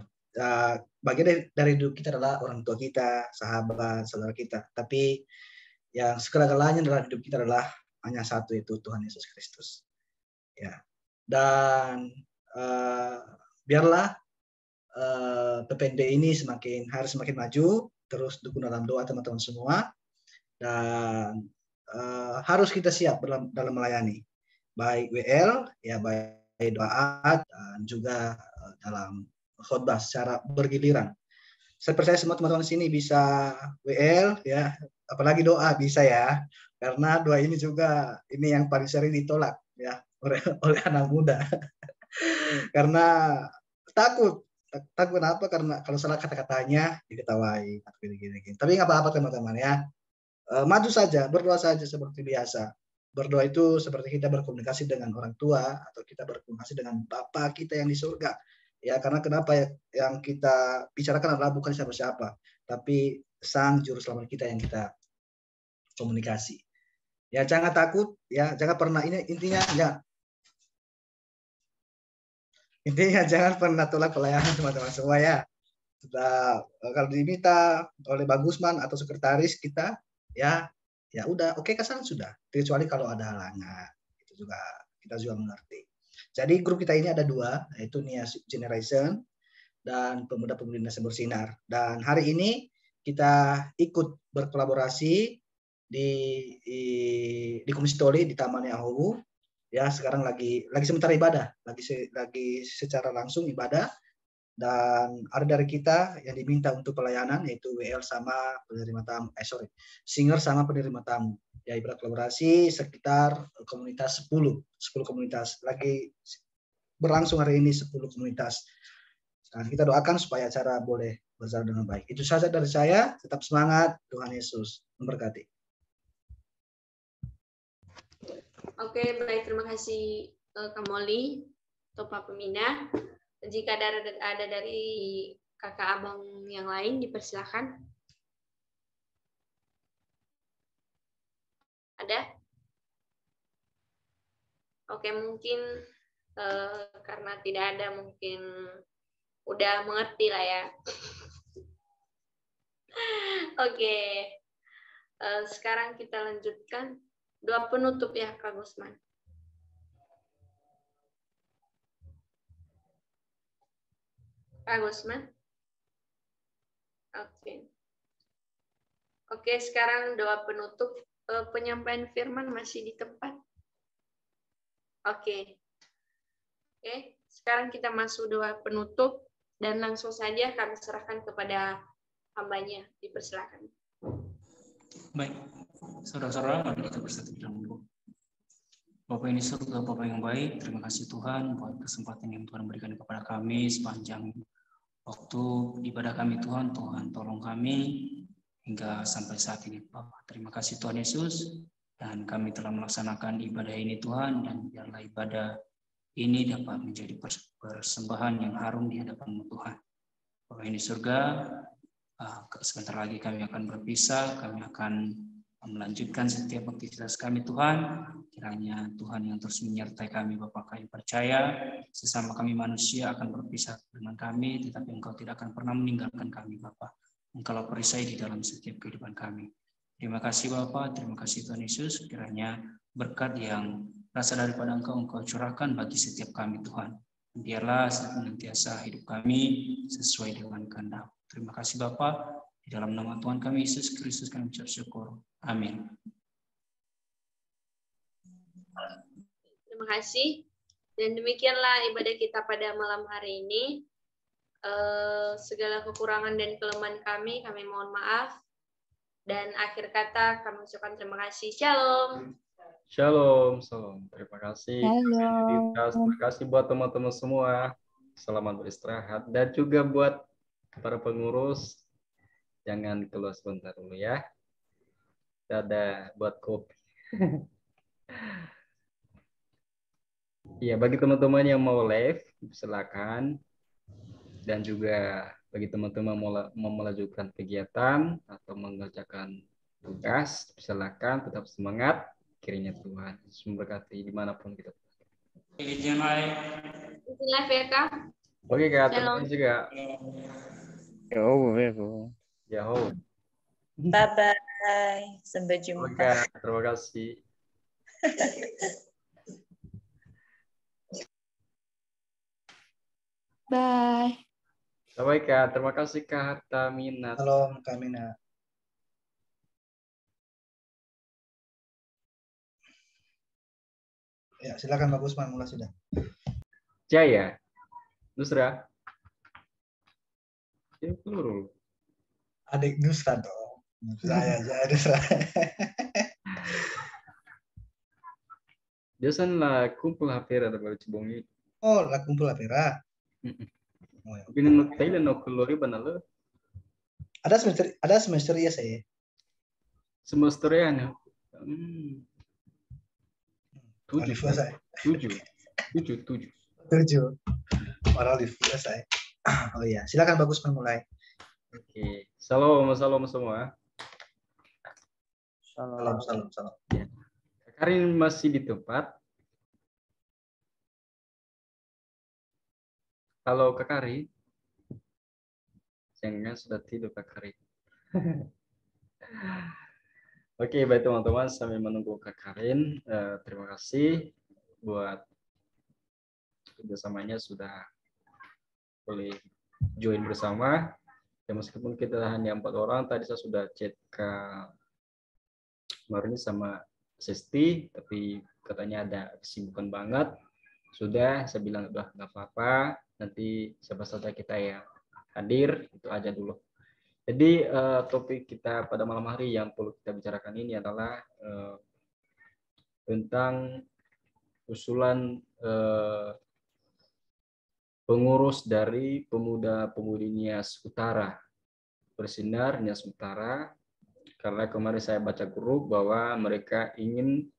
bagian dari hidup kita adalah orang tua kita, sahabat, saudara kita. Tapi yang segala-galanya dalam hidup kita adalah hanya satu, yaitu Tuhan Yesus Kristus. Ya. Dan biarlah PPND ini harus semakin maju, terus dukung dalam doa teman-teman semua, dan harus kita siap dalam melayani, baik WL, ya baik doa dan juga dalam khotbah secara bergiliran. Saya percaya semua teman-teman di sini bisa WL, ya, apalagi doa bisa ya, karena doa ini juga ini yang paling sering ditolak ya oleh anak muda. Karena takut apa? Karena kalau salah kata-katanya diketawai atau gini. Tapi nggak apa-apa teman-teman ya. Maju saja, berdoa saja seperti biasa. Berdoa itu seperti kita berkomunikasi dengan orang tua atau kita berkomunikasi dengan Bapa kita yang di surga. Ya, karena kenapa ya, yang kita bicarakan adalah bukan siapa-siapa, tapi Sang Juru Selamat kita yang kita komunikasi. Ya, jangan takut, ya, jangan pernah intinya jangan pernah tolak pelayanan teman-teman semua ya. Kalau diminta oleh Bang Gusman atau sekretaris kita, ya udah, oke, kesana sudah. Kecuali kalau ada halangan, itu juga kita juga mengerti. Jadi grup kita ini ada 2, yaitu Nia Generation dan Pemuda-Pemudi Indonesia Bersinar. Dan hari ini kita ikut berkolaborasi di Komisi Toli di Taman Yahowu. Ya, sekarang lagi sementara ibadah, lagi secara langsung ibadah, dan ada dari kita yang diminta untuk pelayanan yaitu WL sama penerima tamu, singer sama penerima tamu. Ya, ibarat kolaborasi sekitar komunitas 10 komunitas lagi berlangsung hari ini, 10 komunitas. Dan kita doakan supaya acara boleh berjalan dengan baik. Itu saja dari saya. Tetap semangat. Tuhan Yesus memberkati.
Oke, baik, terima kasih Kak Molly atau Pak Pemina. Jika ada dari kakak abang yang lain, dipersilakan. Ada? Oke, mungkin karena tidak ada, mungkin udah mengerti lah ya. Oke, sekarang kita lanjutkan doa penutup ya Kak Gusman. Kak Gusman. Oke, sekarang doa penutup. Penyampaian firman masih di tempat. Oke, sekarang kita masuk doa penutup dan langsung saja kami serahkan kepada hambanya. Dipersilakan.
Baik, saudara-saudara, mari kita bersatu dalam doa. Bapa yang di surga, Bapa yang baik, terima kasih Tuhan buat kesempatan yang Tuhan berikan kepada kami sepanjang waktu ibadah kami Tuhan. Tuhan tolong kami hingga sampai saat ini Bapak. Terima kasih Tuhan Yesus, dan kami telah melaksanakan ibadah ini Tuhan, dan biarlah ibadah ini dapat menjadi persembahan yang harum di hadapan Tuhan. Bapa yang di surga, sebentar lagi kami akan berpisah, kami akan melanjutkan setiap aktivitas kami Tuhan. Kiranya Tuhan yang terus menyertai kami Bapak. Kami percaya sesama kami manusia akan berpisah dengan kami, tetapi Engkau tidak akan pernah meninggalkan kami Bapak. Engkau perisai di dalam setiap kehidupan kami. Terima kasih Bapak, terima kasih Tuhan Yesus. Kiranya berkat yang berasal daripada Engkau curahkan bagi setiap kami Tuhan. Biarlah senantiasa hidup kami sesuai dengan kehendak. Terima kasih Bapak. Di dalam nama Tuhan kami Yesus Kristus kami ucap syukur. Amin.
Terima kasih. Dan demikianlah ibadah kita pada malam hari ini. Segala kekurangan dan kelemahan kami mohon maaf. Dan akhir kata kami ucapkan terima kasih. Shalom.
Shalom. Terima kasih.
Shalom.
Terima kasih buat teman-teman semua. Selamat beristirahat. Dan juga buat para pengurus, jangan keluar sebentar dulu ya. Dadah buat kopi. Ya, bagi teman-teman yang mau live, silakan. Dan juga bagi teman-teman mau melanjutkan kegiatan atau mengerjakan tugas, silakan, tetap semangat. Kiranya Tuhan Yesus memberkati dimanapun kita.
Izin live
ya Kak.
Oke Kak, terima
Shalom.
kasih Kak. Yahoo.
Bye-bye. Sampai
Oke
jumpa.
Kak, terima kasih.
Bye.
Bye Kak, terima kasih Kak Tamina.
Salam Kamina. Ya, silakan Pak Usman, mulai sudah.
Jaya, Nusra. Ini peluru.
Adik Nusra dong. Saya Nusra.
Biasanya lah kumpul HP ada baru cibongi.
Oh, lah kumpul Apera. Oh, ya.
Tapi no Thailand no kelori banalo.
Ada semester ya saya.
Semesternya. 7.
Saya.
7.
Orang di saya. Oh iya, silakan Bagus memulai.
Oke. Salam semua.
Salam.
Ya. Karin masih di tempat. Halo Kak Karin. Sayangnya sudah tidur Kak Karin. Oke, baik teman-teman, sambil menunggu Kak Karin, terima kasih buat kerjasamanya sudah boleh join bersama. Ya, meskipun kita hanya 4 orang, tadi saya sudah chat ke Marni sama Sesti, tapi katanya ada kesibukan banget. Sudah, saya bilang udah nggak apa-apa, nanti siapa saja kita yang hadir, itu aja dulu. Jadi topik kita pada malam hari yang perlu kita bicarakan ini adalah tentang usulan pengurus dari pemuda-pemudi Nias Utara, Bersinar Nias Utara, karena kemarin saya baca grup bahwa mereka ingin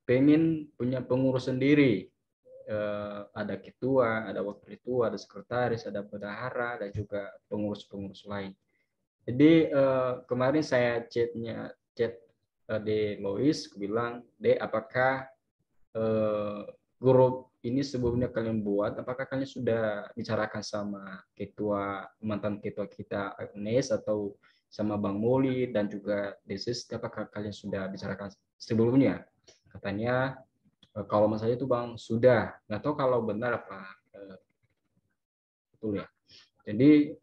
pengen punya pengurus sendiri. Ada ketua, ada wakil ketua, ada sekretaris, ada bendahara, dan juga pengurus-pengurus lain. Jadi kemarin saya chat di Lois, bilang, Dek, apakah grup ini sebelumnya kalian buat, apakah kalian sudah bicarakan sama mantan ketua kita Agnes atau sama Bang Moli dan juga Desis, apakah kalian sudah bicarakan sebelumnya? Katanya kalau masalah itu Bang sudah, nggak tahu kalau benar apa betul ya. Jadi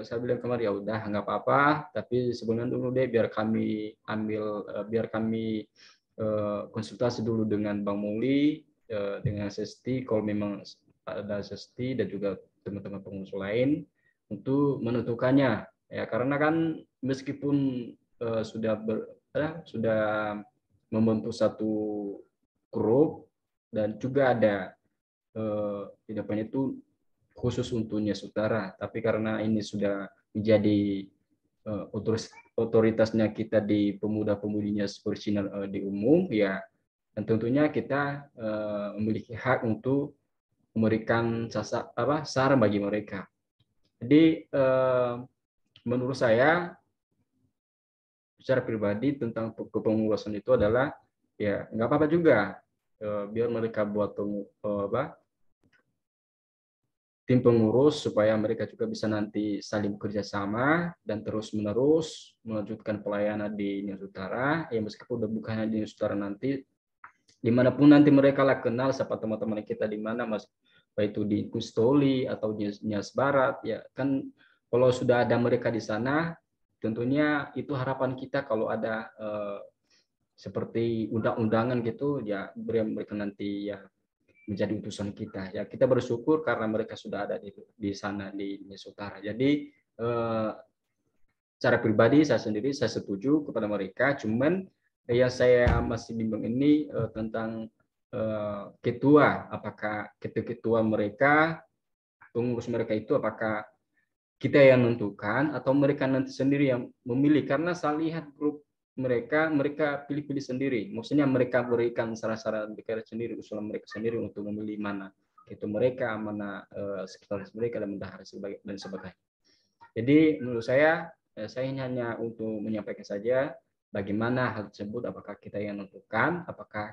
saya bilang kemarin ya udah nggak apa-apa, tapi sebelumnya dulu deh biar kami konsultasi dulu dengan Bang Muli, dengan Sesti, kalau memang ada Sesti dan juga teman-teman pengurus lain untuk menentukannya ya, karena kan meskipun sudah membentuk satu grup dan juga ada tidak banyak itu khusus untuk Nias Utara, tapi karena ini sudah menjadi otoritasnya kita di pemuda-pemudi Nias Bersinar di umum ya, dan tentunya kita memiliki hak untuk memberikan saran bagi mereka. Jadi menurut saya secara pribadi tentang kepengurusan itu adalah ya nggak apa-apa juga biar mereka buat tim pengurus supaya mereka juga bisa nanti saling bekerja sama dan terus-menerus melanjutkan pelayanan di Nias Utara. Ya meskipun udah bukan hanya di Nias Utara, nanti dimanapun nanti mereka lah kenal siapa teman-teman kita di mana, mas, baik itu di Kustoli atau di Nias Barat, ya kan kalau sudah ada mereka di sana, tentunya itu harapan kita kalau ada seperti undang-undangan gitu, ya mereka nanti ya menjadi utusan kita. Ya kita bersyukur karena mereka sudah ada di sana di Nias Utara. Jadi secara pribadi saya sendiri saya setuju kepada mereka. Cuman yang saya masih bingung ini tentang ketua. Apakah ketua mereka, pengurus mereka itu apakah kita yang menentukan atau mereka nanti sendiri yang memilih? Karena saya lihat grup mereka pilih-pilih sendiri. Maksudnya mereka berikan saran-saran mereka sendiri, usulan mereka sendiri untuk memilih mana itu mereka, mana sekretaris mereka dan bendahara dan sebagainya. Jadi menurut saya hanya untuk menyampaikan saja bagaimana hal tersebut, apakah kita yang menentukan, apakah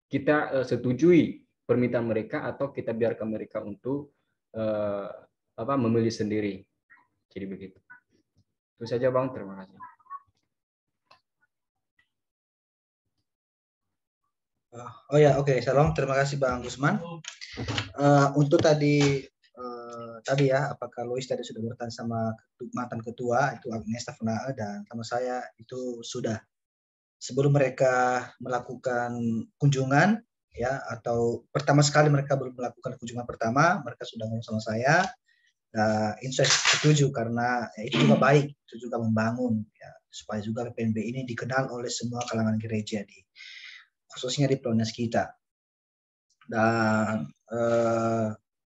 kita setujui permintaan mereka atau kita biarkan mereka untuk memilih sendiri. Jadi begitu. Itu saja Bang, terima kasih.
Oh ya, oke. Shalom, terima kasih Bang Gusman. Untuk tadi ya, apakah Lois tadi sudah bertanya sama mantan ketua itu Agnes Tafnae dan sama saya itu sudah. Sebelum mereka melakukan kunjungan ya, atau pertama sekali mereka belum melakukan kunjungan pertama, mereka sudah ngomong sama saya. Ini saya setuju karena itu juga baik, itu juga membangun ya, supaya juga PPNB ini dikenal oleh semua kalangan gereja khususnya di Prones kita. Dan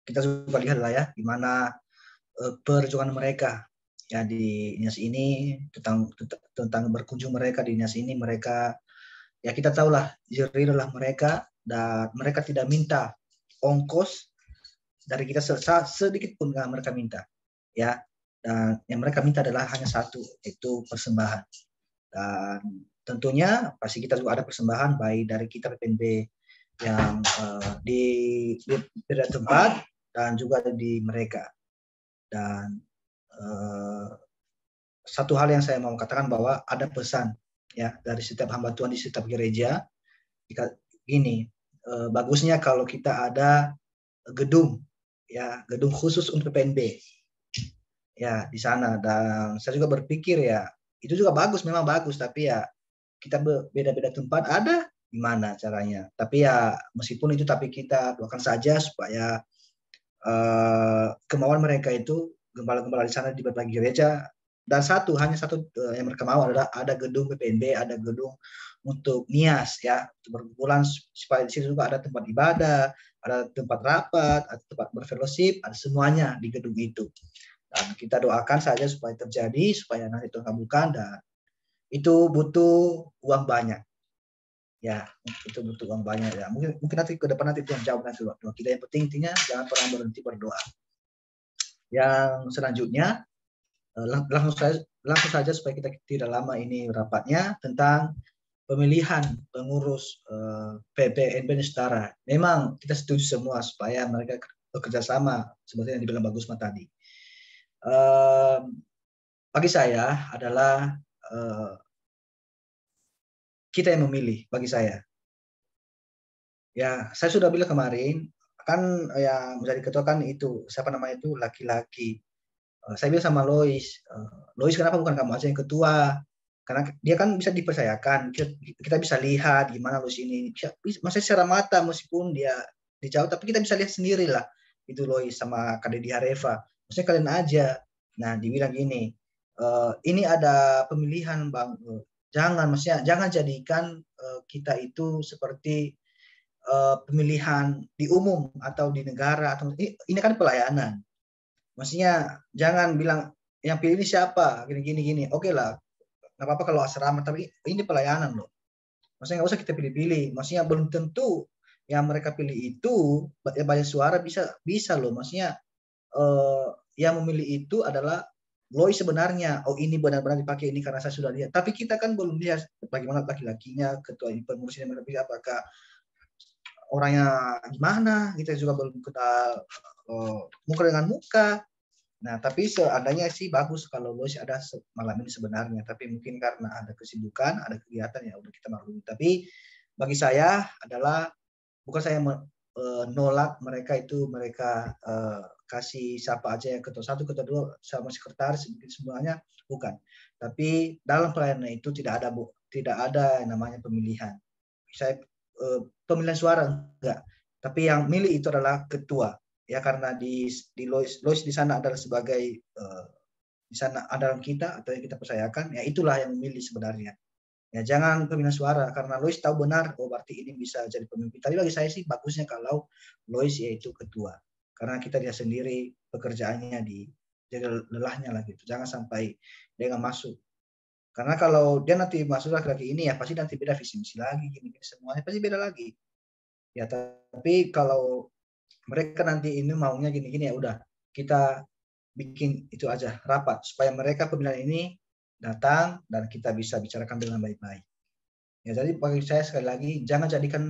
kita juga lihat lah ya gimana perjuangan mereka ya di Nias ini tentang berkunjung mereka di Nias ini. Mereka ya kita tahulah jerilah mereka, dan mereka tidak minta ongkos dari kita sedikit pun nggak mereka minta ya, dan yang mereka minta adalah hanya satu, itu persembahan. Dan tentunya pasti kita juga ada persembahan baik dari kita PPNB yang di beda tempat dan juga di mereka. Dan satu hal yang saya mau katakan bahwa ada pesan ya dari setiap hamba Tuhan di setiap gereja. Gini, bagusnya kalau kita ada gedung ya, gedung khusus untuk PPNB ya di sana. Dan saya juga berpikir ya itu juga bagus, memang bagus, tapi ya kita beda-beda tempat, ada gimana caranya. Tapi ya meskipun itu, tapi kita doakan saja supaya kemauan mereka itu, gembala-gembala di sana di berbagai gereja, dan hanya satu yang mereka mau adalah ada gedung PPNB, ada gedung untuk Nias ya, untuk berkumpulan, supaya di situ juga ada tempat ibadah, ada tempat rapat, ada tempat berfellowship, ada semuanya di gedung itu. Dan kita doakan saja supaya terjadi, supaya nanti Tuhan kabulkan. Dan itu butuh uang banyak ya, itu butuh uang banyak ya. Mungkin nanti ke depan nanti Tuhan jawab nanti doa kita. Yang penting intinya jangan pernah berhenti berdoa. Yang selanjutnya langsung saja supaya kita tidak lama ini rapatnya, tentang pemilihan pengurus PPNB Setara. Memang kita setuju semua supaya mereka bekerja sama seperti yang dibilang Bagus tadi. Bagi saya adalah kita yang memilih. Bagi saya ya, saya sudah bilang kemarin kan yang menjadi ketua kan itu siapa namanya itu laki-laki. Saya bilang sama Lois, kenapa bukan kamu aja yang ketua? Karena dia kan bisa dipercayakan, kita bisa lihat gimana Lois ini, maksudnya secara mata meskipun dia di jauh, tapi kita bisa lihat sendiri lah itu Lois sama Kak Dedi Hareva. Maksudnya kalian aja. Nah dibilang gini, ini ada pemilihan Bang, jangan jadikan kita itu seperti pemilihan di umum atau di negara, atau ini kan pelayanan. Maksudnya jangan bilang yang pilih ini siapa, gini. Oke lah, nggak apa-apa kalau asrama, tapi ini pelayanan loh. Maksudnya nggak usah kita pilih-pilih. Maksudnya belum tentu yang mereka pilih itu banyak suara bisa loh. Maksudnya yang memilih itu adalah Lois sebenarnya. Oh ini benar-benar dipakai ini karena saya sudah lihat. Tapi kita kan belum lihat bagaimana laki-lakinya, ketua pengurusnya mereka pilih, apakah orangnya gimana. Kita juga belum kenal muka dengan muka. Nah, tapi seandainya sih bagus kalau Lois ada malam ini sebenarnya. Tapi mungkin karena ada kesibukan, ada kegiatan, ya udah kita maklumi. Tapi bagi saya adalah bukan saya menolak mereka itu, mereka kasih siapa aja yang ketua 1, ketua 2 sama sekretaris mungkin semuanya, bukan. Tapi dalam pelayanan itu tidak ada yang namanya pemilihan. Saya pemilihan suara enggak, tapi yang milih itu adalah ketua. Ya karena di Lois di sana adalah sebagai di sana adalah kita atau yang kita percayakan, ya itulah yang memilih sebenarnya. Ya jangan pemilihan suara, karena Lois tahu benar oh berarti ini bisa jadi pemimpin. Tapi bagi saya sih bagusnya kalau Lois yaitu ketua, karena kita lihat sendiri pekerjaannya jadi lelahnya lah gitu. Jangan sampai dia nggak masuk, karena kalau dia nanti masuk laki-laki ini ya pasti nanti beda visi misi lagi, gini semuanya pasti beda lagi. Ya tapi kalau mereka nanti ini maunya gini-gini, ya udah kita bikin itu aja rapat supaya mereka pemilihan ini datang dan kita bisa bicarakan dengan baik-baik. Ya jadi bagi saya sekali lagi jangan jadikan